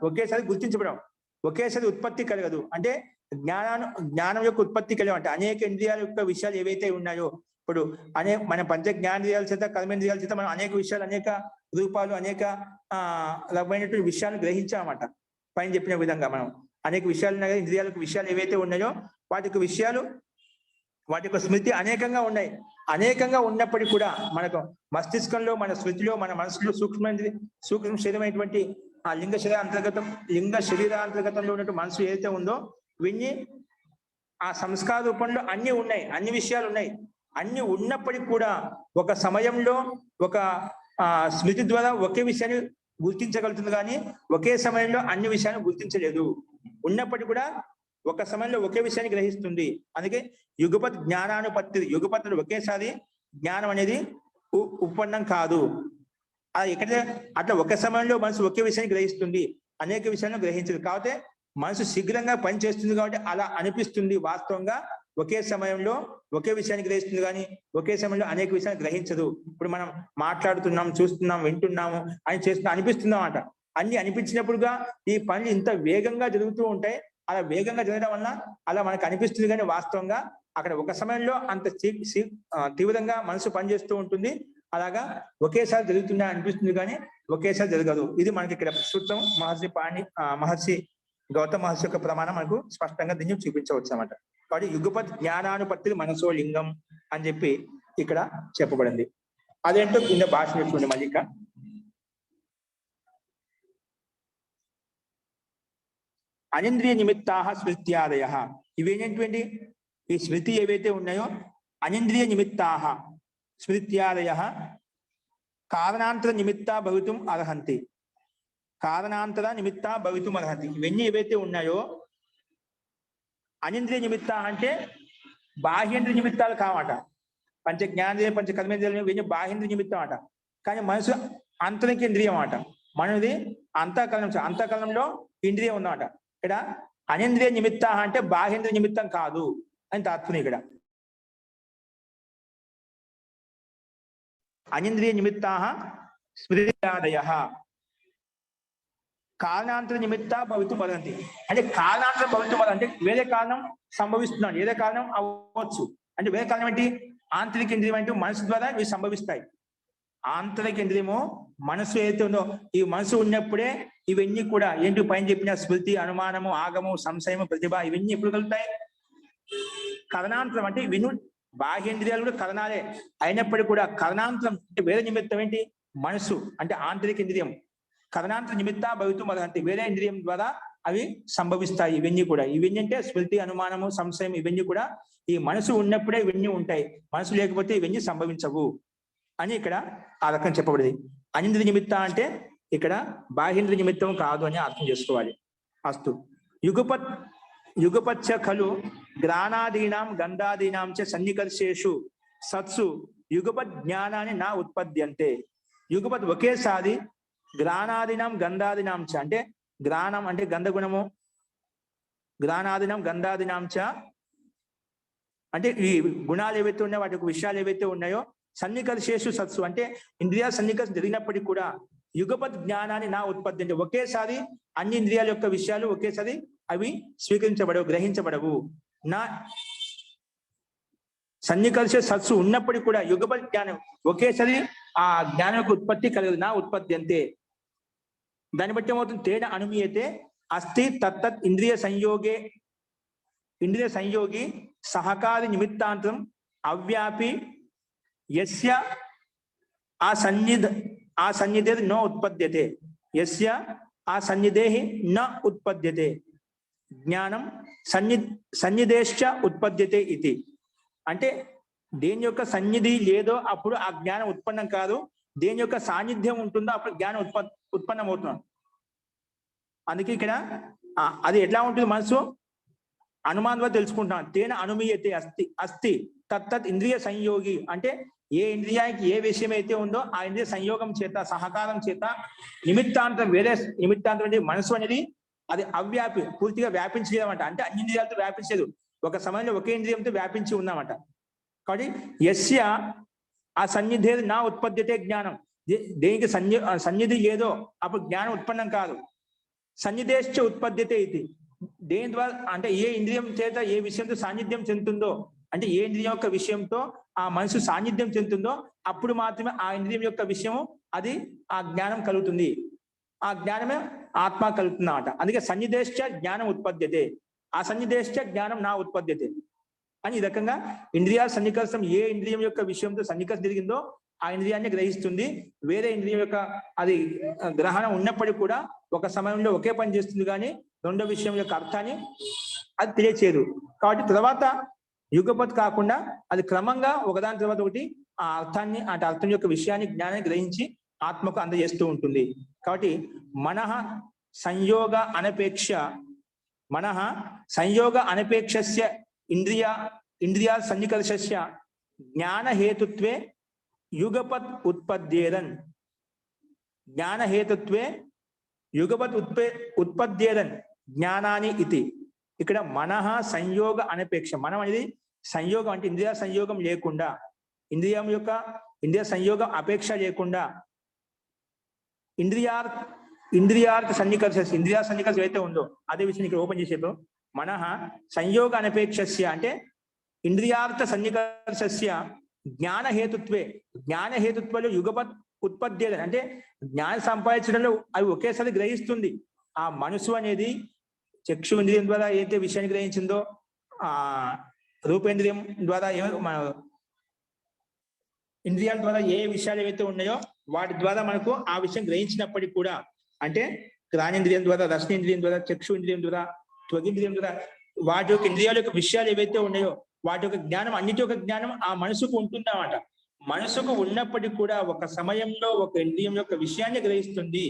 ఒకేసారి గుర్తించబడడం, ఒకేసారి ఉత్పత్తి కలగదు. అంటే జ్ఞానం యొక్క ఉత్పత్తి కలిగి అంటే అనేక ఇంద్రియాల యొక్క విషయాలు ఏవైతే ఉన్నాయో, ఇప్పుడు మన పంచ జ్ఞానేంద్రియాల చేత, కర్మేంద్రియాల చేత మనం అనేక విషయాలు, అనేక రూపాలు, అనేక రకమైనటువంటి విషయాలను గ్రహించామన్నమాట. పైన చెప్పిన విధంగా మనం అనేక విషయాలు ఉన్నాయి. ఇంద్రియాలకు విషయాలు ఏవైతే ఉన్నాయో వాటి యొక్క స్మృతి అనేకంగా ఉన్నాయి. అనేకంగా ఉన్నప్పటికీ కూడా మనకు మస్తిష్కంలో, మన స్మృతిలో, మన మనసులో సూక్ష్మ శరీరమైనటువంటి ఆ లింగ శరీరాంతర్గతంలో ఉన్నటువంటి మనసు ఏదైతే ఉందో ఇవన్నీ ఆ సంస్కార రూపంలో అన్ని ఉన్నాయి, అన్ని విషయాలు ఉన్నాయి. అన్ని ఉన్నప్పటికీ కూడా ఒక సమయంలో ఒక స్మృతి ద్వారా ఒకే విషయాన్ని గుర్తించగలుగుతుంది, కానీ ఒకే సమయంలో అన్ని విషయాన్ని గుర్తించలేదు. ఉన్నప్పటికీ కూడా ఒక సమయంలో ఒకే విషయాన్ని గ్రహిస్తుంది. అందుకే యుగపత్ జ్ఞానానుపత్తి, యుగపత్తులు ఒకేసారి జ్ఞానం అనేది ఉత్పన్నం కాదు. అది ఎక్కడ అట్లా ఒక సమయంలో మనసు ఒకే విషయాన్ని గ్రహిస్తుంది, అనేక విషయాలను గ్రహించదు. కాబట్టి మనసు శీఘ్రంగా పనిచేస్తుంది కాబట్టి అలా అనిపిస్తుంది. వాస్తవంగా ఒకే సమయంలో ఒకే విషయాన్ని గ్రహిస్తుంది, కానీ ఒకే సమయంలో అనేక విషయాన్ని గ్రహించదు. ఇప్పుడు మనం మాట్లాడుతున్నాం, చూస్తున్నాం, వింటున్నాము అని అనిపిస్తున్నాం అంట. అన్ని అనిపించినప్పుడుగా ఈ పనులు ఇంత వేగంగా జరుగుతూ ఉంటాయి. అలా వేగంగా జరగడం వల్ల అలా మనకు అనిపిస్తుంది, కానీ వాస్తవంగా అక్కడ ఒక సమయంలో అంత తీవ్రంగా మనసు పనిచేస్తూ ఉంటుంది. అలాగా ఒకేసారి జరుగుతుందా అనిపిస్తుంది, కానీ ఒకేసారి జరగదు. ఇది మనకి ఇక్కడ సూత్రం మహర్షి గౌతమ మహర్షి యొక్క ప్రమాణం మనకు స్పష్టంగా దీన్ని చూపించవచ్చు అన్నమాట. కాబట్టి యుగపత్ జ్ఞానానుపత్తి మనసో లింగం అని చెప్పి ఇక్కడ చెప్పబడింది. అదేంటో కింద భాష చెప్పుకోండి మళ్ళీ. ఇక అనింద్రియ నిమిత్తాః స్మృత్యాదయః, ఇవేంటండి ఈ స్మృతి ఏవైతే ఉన్నాయో అనింద్రియ నిమిత్తాః స్మృత్యాదయః కారణాంతర నిమిత్తా భవితుం అర్హంతి. కారణాంతర నిమిత్తా భవితుం అర్హంతి. ఇవన్నీ ఏవైతే ఉన్నాయో అనింద్రియ నిమిత్త అంటే బాహ్యేంద్రియ నిమిత్తాలు కావట. పంచ జ్ఞానేంద్రియ, పంచ కర్మేంద్రియాలు ఇవన్నీ బాహ్యేంద్రియ నిమిత్తం అట. కానీ మనసు ఆంతరికేంద్రియం అట. మనది అంతఃకరణంలో ఇంద్రియం ఉందన్నమాట. ఇక్కడ అనింద్రియ నిమిత్త అంటే బాహ్యేంద్రియ నిమిత్తం కాదు అని తాత్పర్యం. ఇక్కడ అనింద్రియ నిమిత్తాః స్మృత్యాదయః కారణాంతర నిమిత్త భవితు పదంతి. అంటే కారణాంతరం భవితు పదం అంటే వేరే కారణం సంభవిస్తున్నాడు, ఏదే కారణం అవ్వచ్చు. అంటే వేరే కారణం ఏంటి? ఆంతరిక ఇంద్రియం అంటే మనసు ద్వారా ఇవి సంభవిస్తాయి. ఆంతరిక ఇంద్రియము మనసు ఏదైతే ఉందో, ఈ మనసు ఉన్నప్పుడే ఇవన్నీ కూడా ఏంటి పైన చెప్పిన స్మృతి, అనుమానము, ఆగము, సంశయము, ప్రతిభ ఇవన్నీ ఎప్పుడు కలుగుతాయి? కరణాంతరం అంటే విను బాహ్యేంద్రియాలు కూడా కరణాలే అయినప్పటికీ కూడా కరణాంతరం అంటే వేరే నిమిత్తం ఏంటి? మనసు అంటే ఆంతరిక ఇంద్రియం. కరణాంతర నిమిత్త భవితు మదంతి, వేరే ఇంద్రియం ద్వారా అవి సంభవిస్తాయి. ఇవన్నీ కూడా ఇవన్నీ అంటే స్మృతి, అనుమానము, సంశయం ఇవన్నీ కూడా ఈ మనసు ఉన్నప్పుడే ఇవన్నీ ఉంటాయి. మనసు లేకపోతే ఇవన్నీ సంభవించవు అని ఇక్కడ ఆ రకం చెప్పబడింది. అనింద్రియ నిమిత్త అంటే ఇక్కడ బాహ్యేంద్రియ నిమిత్తం కాదు అని అర్థం చేసుకోవాలి. అస్తు యుగపచ్చ ఖలు గ్రాణాదీనాం గంధాదీనాం చ సన్నికర్షేషు సత్సు యుగపత్ జ్ఞానాన్ని నా ఉత్పద్యంతే. యుగపత్ ఒకేసారి గ్రాణాదీనాం గంధాదీనాం చ అంటే గ్రాణం అంటే గంధగుణము, గ్రాణాదీనాం గంధాదీనాం చ అంటే ఈ గుణాలు ఏవైతే ఉన్నాయో వాటి యొక్క విషయాలు ఏవైతే ఉన్నాయో సన్నికర్షేషు సత్సు అంటే ఇంద్రియ సన్నికర్షం జరిగినప్పటికీ కూడా యుగపత్ జ్ఞానాన్ని నా ఉత్పత్తి అంటే ఒకేసారి అన్ని ఇంద్రియాల యొక్క విషయాలు ఒకేసారి అవి స్వీకరించబడవు, గ్రహించబడవు. నా సన్నికర్ష సత్సు ఉన్నప్పటికీ కూడా యుగపత్ జ్ఞానం ఒకేసారి ఆ జ్ఞానం యొక్క ఉత్పత్తి కలగదు. నా ఉత్పత్తి అంతే. దాన్ని బట్టి ఏమవుతుంది? తేన అనుమీయతే అస్తి తత్తత్ ఇంద్రియ సంయోగి సహకారి నిమిత్తాంతరం అవ్యాపి యస్య ఆ సన్నిధే న ఉత్పద్యతే, యస్య ఆ సన్నిధే న ఉత్పద్యతే జ్ఞానం సన్నిధేశ్చ ఉత్పద్యతే ఇది. అంటే దేని యొక్క సన్నిధి లేదో అప్పుడు ఆ జ్ఞానం ఉత్పన్నం కాదు, దేని యొక్క సాన్నిధ్యం ఉంటుందో అప్పుడు జ్ఞానం ఉత్పన్నం అవుతున్నాం. అందుకే ఇక్కడ అది ఎట్లా ఉంటుంది? మనసు అనుమానం ద్వారా తెలుసుకుంటాం. తేన అనుమీయతే అస్తి తత్తత్ ఇంద్రియ సంయోగి అంటే ఏ ఇంద్రియానికి ఏ విషయం అయితే ఉందో ఆ ఇంద్రియ సంయోగం చేత, సహకారం చేత నిమిత్తాంతం, వేరే నిమిత్తాంతం అంటే మనసు అనేది అది అవ్యాపి, పూర్తిగా వ్యాపించలేదన్నమాట. అంటే అన్ని ఇంద్రియాలతో వ్యాపించలేదు, ఒక సమయంలో ఒకే ఇంద్రియంతో వ్యాపించి ఉందన్నమాట. కాబట్టి యస్య ఆ సన్నిధే నా ఉత్పద్యతే జ్ఞానం, దేనికి సన్నిధి లేదో అప్పుడు జ్ఞానం ఉత్పన్నం కాదు. సన్నిధేశ్చ ఉత్పద్యతే ఇది. దేని ద్వారా అంటే ఏ ఇంద్రియం చేత ఏ విషయంతో సాన్నిధ్యం చెందుతుందో, అంటే ఏ ఇంద్రియం యొక్క విషయంతో ఆ మనసు సాన్నిధ్యం చెందుతుందో అప్పుడు మాత్రమే ఆ ఇంద్రియం యొక్క విషయము అది ఆ జ్ఞానం కలుగుతుంది. ఆ జ్ఞానమే ఆత్మ కలుగుతుంది అన్నమాట. అందుకే సన్నిధేశ్చ జ్ఞానం ఉత్పద్యతే, ఆ సన్నిధేశ్చ జ్ఞానం నా ఉత్పద్యతే అని ఈ రకంగా ఇంద్రియాల సన్నికర్షం ఏ ఇంద్రియం యొక్క విషయంతో సన్నికర్షం జరిగిందో ఆ ఇంద్రియాన్ని గ్రహిస్తుంది. వేరే ఇంద్రియం యొక్క అది గ్రహణం ఉన్నప్పటికీ కూడా ఒక సమయంలో ఒకే పని చేస్తుంది, కానీ రెండో విషయం యొక్క అర్థాన్ని అది తెలియచేయదు. కాబట్టి తర్వాత యుగపత్ కాకుండా అది క్రమంగా ఒకదాని తర్వాత ఒకటి ఆ అర్థాన్ని, అంటే అర్థం యొక్క విషయాన్ని, జ్ఞానాన్ని గ్రహించి ఆత్మకు అందజేస్తూ ఉంటుంది. కాబట్టి మనః సంయోగ అనపేక్షస్య ఇంద్రియా సన్నికర్షస్య జ్ఞాన హేతుత్వే యుగపత్ ఉత్పద్యేరన్, జ్ఞాన హేతుత్వే యుగపత్ ఉత్పద్యేరన్ జ్ఞానాని ఇది. ఇక్కడ మనః సంయోగ అనపేక్ష, మనం అనేది సంయోగం అంటే ఇంద్రియ సంయోగం లేకుండా, ఇంద్రియ సంయోగం అపేక్ష లేకుండా ఇంద్రియార్థ సన్నికర్ష, ఇంద్రియా సన్నికర్ష ఏదైతే ఉందో అదే విషయం ఇక్కడ ఓపెన్ చేసేప్పుడు మనః సంయోగ అనపేక్షస్య అంటే ఇంద్రియార్థ సన్నికర్షస్య జ్ఞాన హేతుత్వలో యుగపత్ ఉత్పద్యేరన్ అంటే జ్ఞానం సంపాదించడంలో అవి ఒకేసారి గ్రహిస్తుంది. ఆ మనసు అనేది చక్షు ఇంద్రియం ద్వారా ఏదైతే విషయాన్ని గ్రహించిందో, ఆ రూపేంద్రియం ద్వారా ఇంద్రియాల ద్వారా ఏ విషయాలు ఏవైతే ఉన్నాయో వాటి ద్వారా మనకు ఆ విషయం గ్రహించినప్పటికీ కూడా, అంటే గ్రాణేంద్రియం ద్వారా, రసనేంద్రియం ద్వారా, చక్షు ఇంద్రియం ద్వారా, త్వగింద్రియం ద్వారా వాటి యొక్క ఇంద్రియాల యొక్క విషయాలు ఏవైతే ఉన్నాయో వాటి యొక్క జ్ఞానం, అన్నిటి యొక్క జ్ఞానం ఆ మనసుకు ఉంటుందన్నమాట. మనసుకు ఉన్నప్పటికీ కూడా ఒక సమయంలో ఒక ఇంద్రియం యొక్క విషయాన్ని గ్రహిస్తుంది.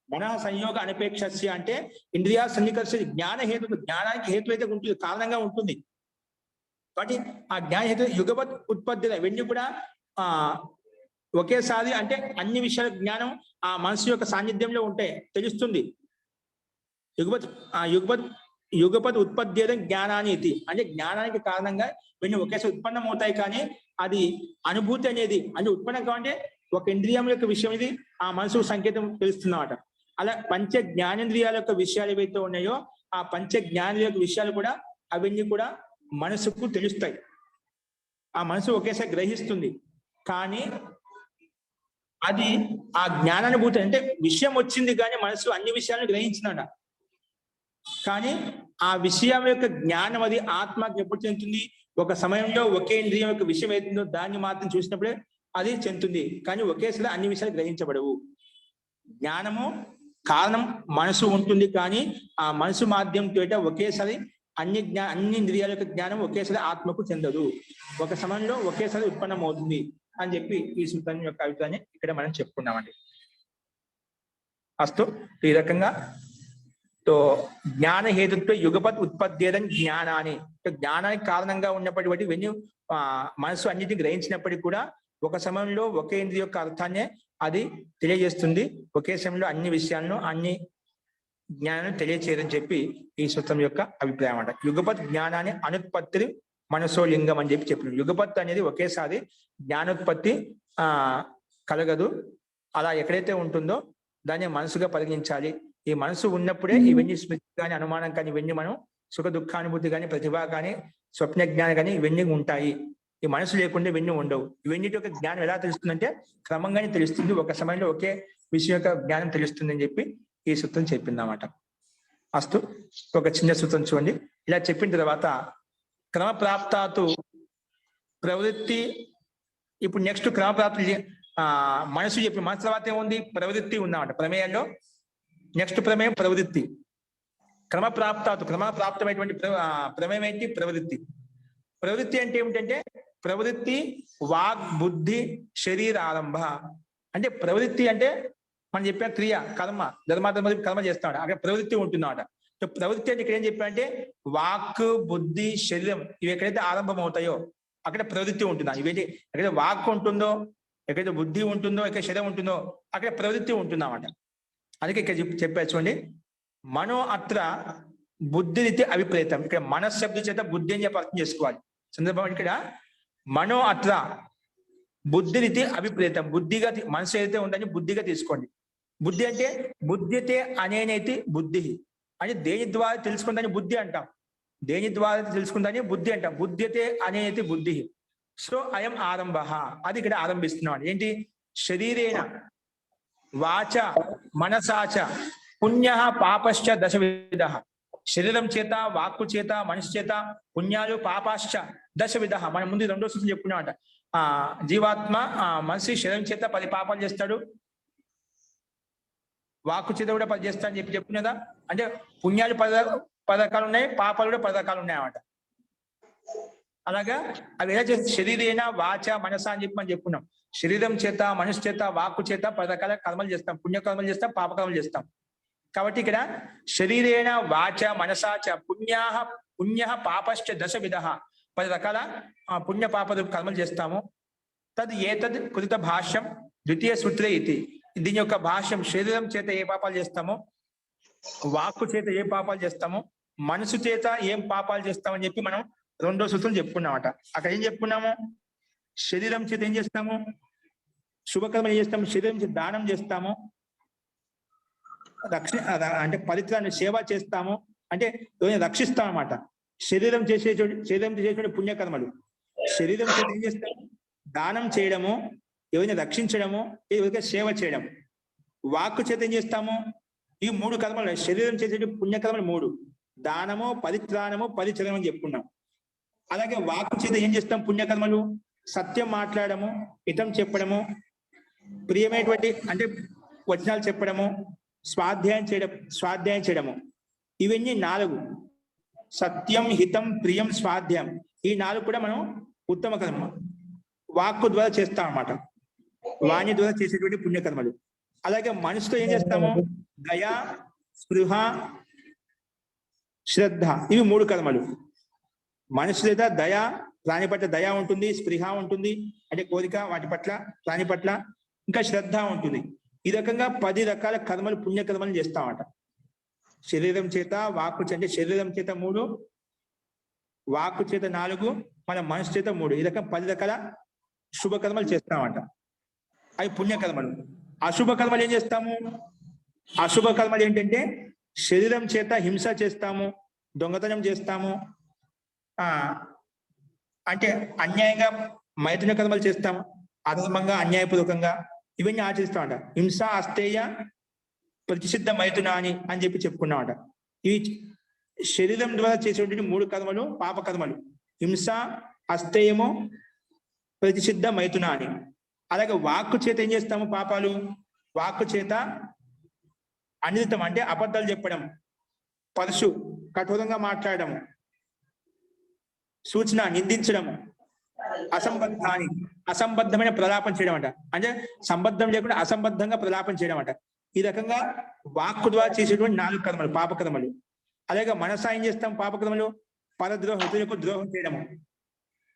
మనః సంయోగ అనపేక్షస్య అంటే ఇంద్రియా సన్నికర్ష జ్ఞాన హేతు, జ్ఞానానికి హేతు అయితే ఉంటుంది, కారణంగా ఉంటుంది. కాబట్టి ఆ జ్ఞాన హేతు యుగపత్ ఉత్పత్తి ఇవన్నీ కూడా ఒకేసారి అంటే అన్ని విషయాల జ్ఞానం ఆ మనసు యొక్క సాన్నిధ్యంలో ఉంటాయి, తెలుస్తుంది. యుగపత్ ఉత్పత్తి జ్ఞానాన్ని ఇది అంటే జ్ఞానానికి కారణంగా ఇవన్నీ ఒకేసారి ఉత్పన్నం అవుతాయి. కానీ అది అనుభూతి అనేది అంటే ఉత్పన్నం కావాలంటే ఒక ఇంద్రియం యొక్క విషయం ఇది ఆ మనసు సంకేతం తెలుస్తుంది అన్నమాట. అలా పంచ జ్ఞానేంద్రియాల యొక్క విషయాలు ఏవైతే ఉన్నాయో ఆ పంచ జ్ఞానేంద్రియాల యొక్క విషయాలు కూడా అవన్నీ కూడా మనసుకు తెలుస్తాయి. ఆ మనసు ఒకేసారి గ్రహిస్తుంది. కానీ అది ఆ జ్ఞానానుభూతి అంటే విషయం వచ్చింది కానీ మనసు అన్ని విషయాలను గ్రహించినాడ. కానీ ఆ విషయం యొక్క జ్ఞానం అది ఆత్మకి ఎప్పుడు చెందుతుంది? ఒక సమయంలో ఒకే ఇంద్రియం యొక్క విషయం ఏతుందో దాన్ని మాత్రం చూసినప్పుడే అది చెందుతుంది. కానీ ఒకేసారి అన్ని విషయాలు గ్రహించబడవు. జ్ఞానము కారణం మనసు ఉంటుంది, కానీ ఆ మనసు మాధ్యమంతో ఒకేసారి అన్ని ఇంద్రియాల యొక్క జ్ఞానం ఒకేసారి ఆత్మకు చెందదు. ఒక సమయంలో ఒకేసారి ఉత్పన్నం అవుతుంది అని చెప్పి ఈ సూత్రం యొక్క అభిప్రాయాన్ని ఇక్కడ మనం చెప్పుకున్నామండి. అస్తు ఈ రకంగా తో జ్ఞాన హేతుత్వ యుగపత్ ఉత్పత్తియడం జ్ఞానాన్ని, జ్ఞానానికి కారణంగా ఉన్నప్పటికీ ఇవన్నీ మనసు అన్నిటిని గ్రహించినప్పటికీ కూడా ఒక సమయంలో ఒకే ఇంద్రియ యొక్క అర్థాన్ని అది తెలియజేస్తుంది. ఒకే సమయంలో అన్ని విషయాలను అన్ని జ్ఞానాన్ని తెలియచేయదని చెప్పి ఈ సూత్రం యొక్క అభిప్రాయం అంట. యుగపత్ జ్ఞానాన్ని అనుత్పత్తి మనసో లింగం అని చెప్పి చెప్పిన. యుగపత్ అనేది ఒకేసారి జ్ఞానోత్పత్తి కలగదు. అలా ఎక్కడైతే ఉంటుందో దాన్ని మనసుగా పరిగణించాలి. ఈ మనసు ఉన్నప్పుడే ఇవన్నీ స్మృతి కానీ అనుమానం కానీ ఇవన్నీ మనం సుఖ దుఃఖానుభూతి కానీ ప్రతిభ కానీ స్వప్న జ్ఞానం కానీ ఇవన్నీ ఉంటాయి. ఈ మనసు లేకుండా ఇవన్నీ ఉండవు. ఇవన్నీ యొక్క జ్ఞానం ఎలా తెలుస్తుందంటే క్రమంగానే తెలుస్తుంది. ఒక సమయంలో ఒకే విషయం యొక్క జ్ఞానం తెలుస్తుంది అని చెప్పి ఈ సూత్రం చెప్పిందన్నమాట. అస్తు ఒక చిన్న సూత్రం చూడండి. ఇలా చెప్పిన తర్వాత క్రమప్రాప్తాతు ప్రవృత్తి. ఇప్పుడు నెక్స్ట్ క్రమప్రాప్తి మనసు చెప్పి మనసు తర్వాత ఏముంది? ప్రవృత్తి ఉందన్నమాట. ప్రమేయంలో నెక్స్ట్ ప్రమేయం ప్రవృత్తి. క్రమప్రాప్తాతు క్రమప్రాప్తమైనటువంటి ప్రమేయం ఏంటి? ప్రవృత్తి. ప్రవృత్తి అంటే ఏమిటంటే ప్రవృత్తి వాగ్ బుద్ధి శరీర ఆరంభ. అంటే ప్రవృత్తి అంటే మనం చెప్పిన క్రియ కర్మ ధర్మాధర్మ కర్మ చేస్తాడు, అక్కడ ప్రవృత్తి ఉంటుందన్నమాట. ప్రవృత్తి అంటే ఇక్కడ ఏం చెప్పారంటే వాక్ బుద్ధి శరీరం ఇవి ఎక్కడైతే ఆరంభం అవుతాయో అక్కడ ప్రవృత్తి ఉంటుందా. ఇవేంటి ఎక్కడైతే వాక్ ఉంటుందో, ఎక్కడైతే బుద్ధి ఉంటుందో, ఎక్కడ శరీరం ఉంటుందో అక్కడ ప్రవృత్తి ఉంటుందన్నమాట. అందుకే ఇక్కడ చెప్పారు చూడండి, మనో అత్ర బుద్ధి రీతి అభిప్రేతం. ఇక్కడ మనశ్శబ్ది చేత బుద్ధి అని చెప్పి అర్థం చేసుకోవాలి. సందర్భం ఇక్కడ మనో అత్ర బుద్ధి రీతి అభిప్రేతం. బుద్ధిగా మనసు ఏదైతే ఉందని బుద్ధిగా తీసుకోండి. బుద్ధి అంటే బుద్ధితే అనేనైతే బుద్ధి అంటే దేని ద్వారా తెలుసుకుందని బుద్ధి అంటాం. దేని ద్వారా తెలుసుకుందని బుద్ధి అంటాం. బుద్ధితే అనేనైతే బుద్ధి. సో అయం ఆరంభ, అది ఇక్కడ ఆరంభిస్తున్నాడు. ఏంటి? శరీరేణ వాచ మనసాచ పుణ్య పాపశ్చ దశవిధ. శరీరం చేత వాక్కు చేత మనసు చేత పుణ్యాలు పాపాశ్చ దశవిధ. మనం ముందు రెండో సూచన చెప్పుకున్నామంట. జీవాత్మ మనిషి శరీరం చేత 10 పాపాలు చేస్తాడు, వాక్కు చేత కూడా 10 చేస్తా అని చెప్పి చెప్పుకునేదా. అంటే పుణ్యాలు 10 రకాలు ఉన్నాయి, పాపాలు కూడా 10 రకాలు ఉన్నాయన్నమాట. అలాగా అవి ఎలా చేస్తే శరీరేణ వాచ మనస అని చెప్పి మనం చెప్పుకున్నాం. శరీరం చేత మనసు చేత వాక్కు చేత 10 రకాల కర్మలు చేస్తాం. పుణ్యకర్మలు చేస్తాం, పాపకర్మలు చేస్తాం. కాబట్టి ఇక్కడ శరీరేణ వాచ మనసాచ పుణ్య పాపశ్చ దశవిధ 10 రకాల పుణ్య పాప కర్మలు చేస్తాము. తద్ ఏతద్ కృత భాష్యం ద్వితీయ సూత్రే ఇది. దీని యొక్క భాష్యం శరీరం చేత ఏ పాపాలు చేస్తామో, వాక్కు చేత ఏ పాపాలు చేస్తామో, మనసు చేత ఏం పాపాలు చేస్తామని చెప్పి మనం రెండో సూత్రం చెప్పుకున్నామట. అక్కడ ఏం చెప్పుకున్నాము? శరీరం చేత ఏం చేస్తాము? శుభకర్మలు చేస్తాము. శరీరం చేత దానం చేస్తాము, అంటే పరిత్రాన్ని సేవ చేస్తాము, అంటే రక్షిస్తాం అన్నమాట. శరీరం చేసేటువంటి పుణ్యకర్మలు. శరీరం చేత ఏం చేస్తాము? దానం చేయడము, ఎవరైనా రక్షించడము, ఎవరికైనా సేవ చేయడం. వాక్కు చేత ఏం చేస్తాము? ఈ 3 కర్మలు. శరీరం చేసే పుణ్యకర్మలు 3: దానము, పరిత్రాణము, పరిచరణం అని చెప్పుకున్నాం. అలాగే వాక్కు చేత ఏం చేస్తాం? పుణ్యకర్మలు సత్యం మాట్లాడము, హితం చెప్పడము, ప్రియమైనటువంటి అంటే వచనాలు చెప్పడము, స్వాధ్యాయం చేయడము. ఇవన్నీ 4: సత్యం, హితం, ప్రియం, స్వాధ్యాయం. ఈ 4 కూడా మనం ఉత్తమ కర్మ వాక్కు ద్వారా చేస్తాం అన్నమాట. వాణి ద్వారా చేసేటువంటి పుణ్యకర్మలు. అలాగే మనసుతో ఏం చేస్తాము? దయ, స్పృహ, శ్రద్ధ. ఇవి 3 కర్మలు. మనసు లేదా దయ, ప్రాణి పట్ల దయ ఉంటుంది, స్పృహ ఉంటుంది అంటే కోరిక వాటి పట్ల, ప్రాణి పట్ల, ఇంకా శ్రద్ధ ఉంటుంది. ఈ రకంగా 10 రకాల కర్మలు పుణ్యకర్మలు చేస్తామట. శరీరం చేత వాక్కు అంటే శరీరం చేత 3, వాక్కు చేత 4, మన మనసు చేత 3. ఈ రకం 10 రకాల శుభకర్మలు చేస్తామంట. అవి పుణ్యకర్మలు. అశుభ కర్మలు ఏం చేస్తాము? అశుభ కర్మలు ఏంటంటే శరీరం చేత హింస చేస్తాము, దొంగతనం చేస్తాము, అంటే అన్యాయంగా మైథున కర్మలు చేస్తాము, అధర్మంగా అన్యాయపూర్వకంగా ఇవన్నీ ఆచరిస్తామంట. హింస, అస్థేయ, ప్రతిసిద్ధ మైథునాని అని చెప్పి చెప్పుకున్నామంట. ఇవి శరీరం ద్వారా చేసేటువంటి 3 కర్మలు పాప కర్మలు. హింస, అస్థేయము, ప్రతిసిద్ధ మైథునాని. అలాగే వాక్కు చేత ఏం చేస్తాము పాపాలు? వాక్కు చేత అనితం అంటే అబద్ధాలు చెప్పడం, పరుసు కఠోరంగా మాట్లాడము, సూచన నిందించడము, అసంబద్ధాన్ని అసంబద్ధమైన ప్రలాపం చేయడం అంట. అంటే సంబద్ధం లేకుండా అసంబద్ధంగా ప్రలాపం చేయడం అంట. ఈ రకంగా వాక్కు ద్వారా చేసేటువంటి 4 కర్మలు పాప కర్మలు. అలాగే మనసా ఏం చేస్తాం పాపకర్మలు? పరద్రోహం, ఇతరులకు ద్రోహం చేయడము,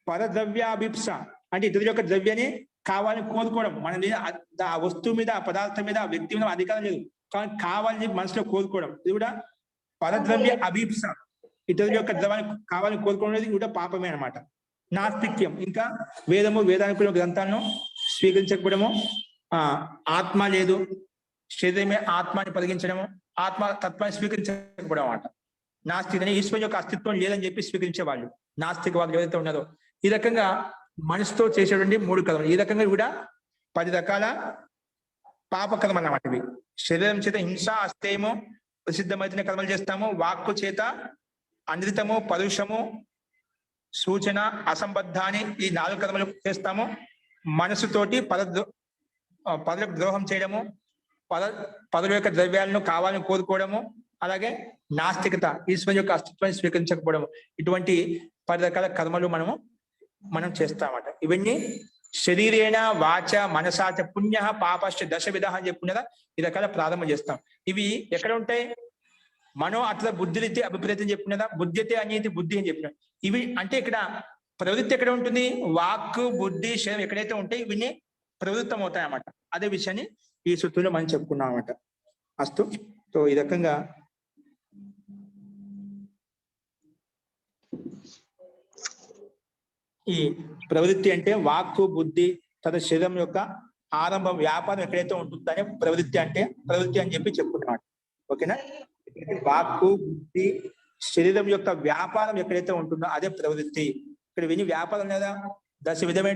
పరద్రవ్యాభిప్స అంటే ఇతరుల యొక్క ద్రవ్యాన్ని కావాలని కోరుకోవడం. మన మీద ఆ వస్తువు మీద, ఆ పదార్థం మీద, ఆ వ్యక్తి మీద అధికారం లేదు, కానీ కావాలని మనసులో కోరుకోవడం, ఇది కూడా పరద్రవ్య అభిప్స. ఇతరుల యొక్క ద్రవాన్ని కావాలని కోరుకోవడం ఇది కూడా పాపమే అనమాట. నాస్తిక్యం, ఇంకా వేదము, వేదానుకుల గ్రంథాలను స్వీకరించకపోవడము, ఆత్మ లేదు, శరీరమే ఆత్మాన్ని పరిగించడము, ఆత్మ తత్వాన్ని స్వీకరించకపోవడం అన్నమాట. నాస్తికని ఈశ్వరు యొక్క అస్తిత్వం లేదని చెప్పి స్వీకరించే వాళ్ళు నాస్తిక వాళ్ళు ఎవరైతే ఉన్నారో. ఈ రకంగా మనసుతో చేసేటువంటి 3 కర్మలు. ఈ రకంగా కూడా 10 రకాల పాపకర్మలు అన్నమాట. ఇవి శరీరం చేత హింస, అస్థేయము, ప్రసిద్ధమైన కర్మలు చేస్తాము, వాక్కు చేత అనృతము, పరుషము, సూచన, అసంబద్ధాన్ని ఈ 4 కర్మలు చేస్తాము. మనసుతోటి పరులకు ద్రోహం చేయడము, పరుల యొక్క ద్రవ్యాలను కావాలని కోరుకోవడము, అలాగే నాస్తికత, ఈశ్వరు యొక్క అస్తిత్వాన్ని స్వీకరించకపోవడము. ఇటువంటి 10 రకాల కర్మలు మనం చేస్తామట. ఇవన్నీ శరీరేణ వాచ మనసాచ పుణ్య పాపశ్చ దశ విధ అని చెప్పుకున్నదా, ఈ రకాల ప్రారంభం చేస్తాం. ఇవి ఎక్కడ ఉంటాయి? మనో అట్లా బుద్ధిరీతి అభిప్రాయం చెప్పుకున్నదా, బుద్ధితే అనేది బుద్ధి అని చెప్పిన. ఇవి అంటే ఇక్కడ ప్రవృత్తి ఎక్కడ ఉంటుంది? వాక్కు, బుద్ధి, శరీరం ఎక్కడైతే ఉంటాయి ఇవన్నీ ప్రవృత్తం అవుతాయి అన్నమాట. అదే విషయాన్ని ఈ సూత్రంలో మనం చెప్పుకున్నాం అన్నమాట. అస్తు. సో ఈ రకంగా ఈ ప్రవృత్తి అంటే వాక్కు, బుద్ధి తన శరీరం యొక్క ఆరంభం, వ్యాపారం ఎక్కడైతే ఉంటుందనే ప్రవృత్తి అని చెప్పి చెప్పుకున్నాడు. ఓకేనా? వాక్కు, బుద్ధి, శరీరం యొక్క వ్యాపారం ఎక్కడైతే ఉంటుందో అదే ప్రవృత్తి. ఇక్కడ విని వ్యాపారం లేదా దశ విధమైన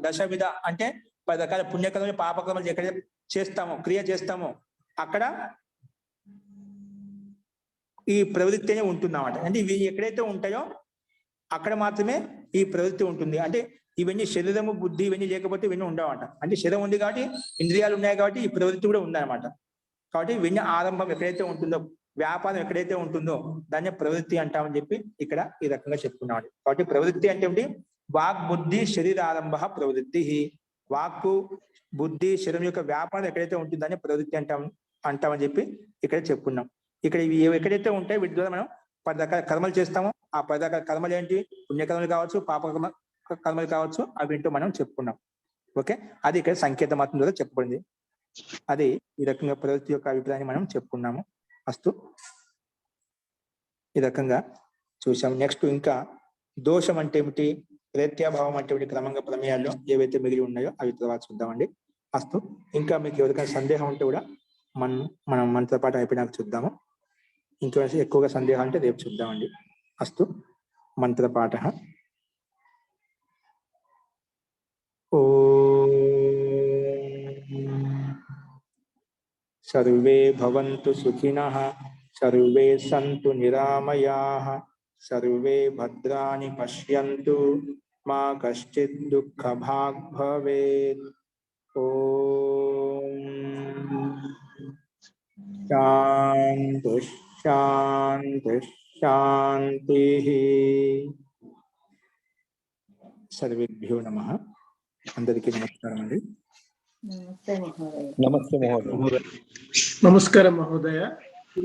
దశ విధ అంటే 10 రకాల పుణ్యకర్మలు, పాపకర్మలు ఎక్కడైతే చేస్తామో, క్రియ చేస్తామో అక్కడ ఈ ప్రవృత్తి అనే ఉంటుందన్నమాట. అంటే ఇవి ఎక్కడైతే ఉంటాయో అక్కడ మాత్రమే ఈ ప్రవృత్తి ఉంటుంది. అంటే ఇవన్నీ శరీరము, బుద్ధి ఇవన్నీ లేకపోతే ఇవన్నీ ఉండవన్నమాట. అంటే శరీరం ఉంది కాబట్టి, ఇంద్రియాలు ఉన్నాయి కాబట్టి ఈ ప్రవృత్తి కూడా ఉందన్నమాట. కాబట్టి ఇవన్నీ ఆరంభం ఎక్కడైతే ఉంటుందో, వ్యాపారం ఎక్కడైతే ఉంటుందో దాన్ని ప్రవృత్తి అంటామని చెప్పి ఇక్కడ ఈ రకంగా చెప్పుకున్నాడు. కాబట్టి ప్రవృత్తి అంటే ఏమిటి? వాక్, బుద్ధి, శరీరారంభ ప్రవృత్తి. వాక్కు, బుద్ధి, శరీరం యొక్క వ్యాపారం ఎక్కడైతే ఉంటుందో దాన్ని ప్రవృత్తి అంటామని చెప్పి ఇక్కడ చెప్పుకున్నాం. ఇక్కడ ఇవి ఎక్కడైతే ఉంటాయో వీటి ద్వారా మనం 10 రకాల కర్మలు చేస్తాము. ఆ 10 రకాల కర్మలు ఏంటి? పుణ్యకర్మలు కావచ్చు, కర్మలు కావచ్చు, అవి ఏంటో మనం చెప్పుకున్నాం. ఓకే, అది ఇక్కడ సంకేత మాత్రం ద్వారా చెప్పబడింది. అది ఈ రకంగా ప్రవృత్తి యొక్క అభిప్రాయాన్ని మనం చెప్పుకున్నాము. అస్తు. ఈ రకంగా చూసాము. నెక్స్ట్ ఇంకా దోషం అంటే ఏమిటి, ప్రేత్యాభావం అంటే ఏమిటి, క్రమంగా ప్రమేయాల్లో ఏవైతే మిగిలి ఉన్నాయో అవి తర్వాత చూద్దామండి. అస్తు. ఇంకా మీకు ఎవరికైనా సందేహం ఉంటే కూడా మనం మనతో పాటు అయిపోయినాక చూద్దాము. ఇంకా ఎక్కువగా సందేహాలు అంటే రేపు చూద్దామండి. అస్తు. మంత్రపాఠ. ఓం సర్వే భవంతు సుఖినః, సర్వే సంతు నిరామయాః, సర్వే భద్రాణి పశ్యంతు, మా కశ్చిత్ దుఃఖభాగ్ భవేత్. ఓం శాంతి శాంతి శాంతిః. సర్వేభ్యో నమః. అందరికీ నమస్కారం అండి. నమస్తే మహోదయ. నమస్తే మహోదయ. నమస్కారం మహోదయ.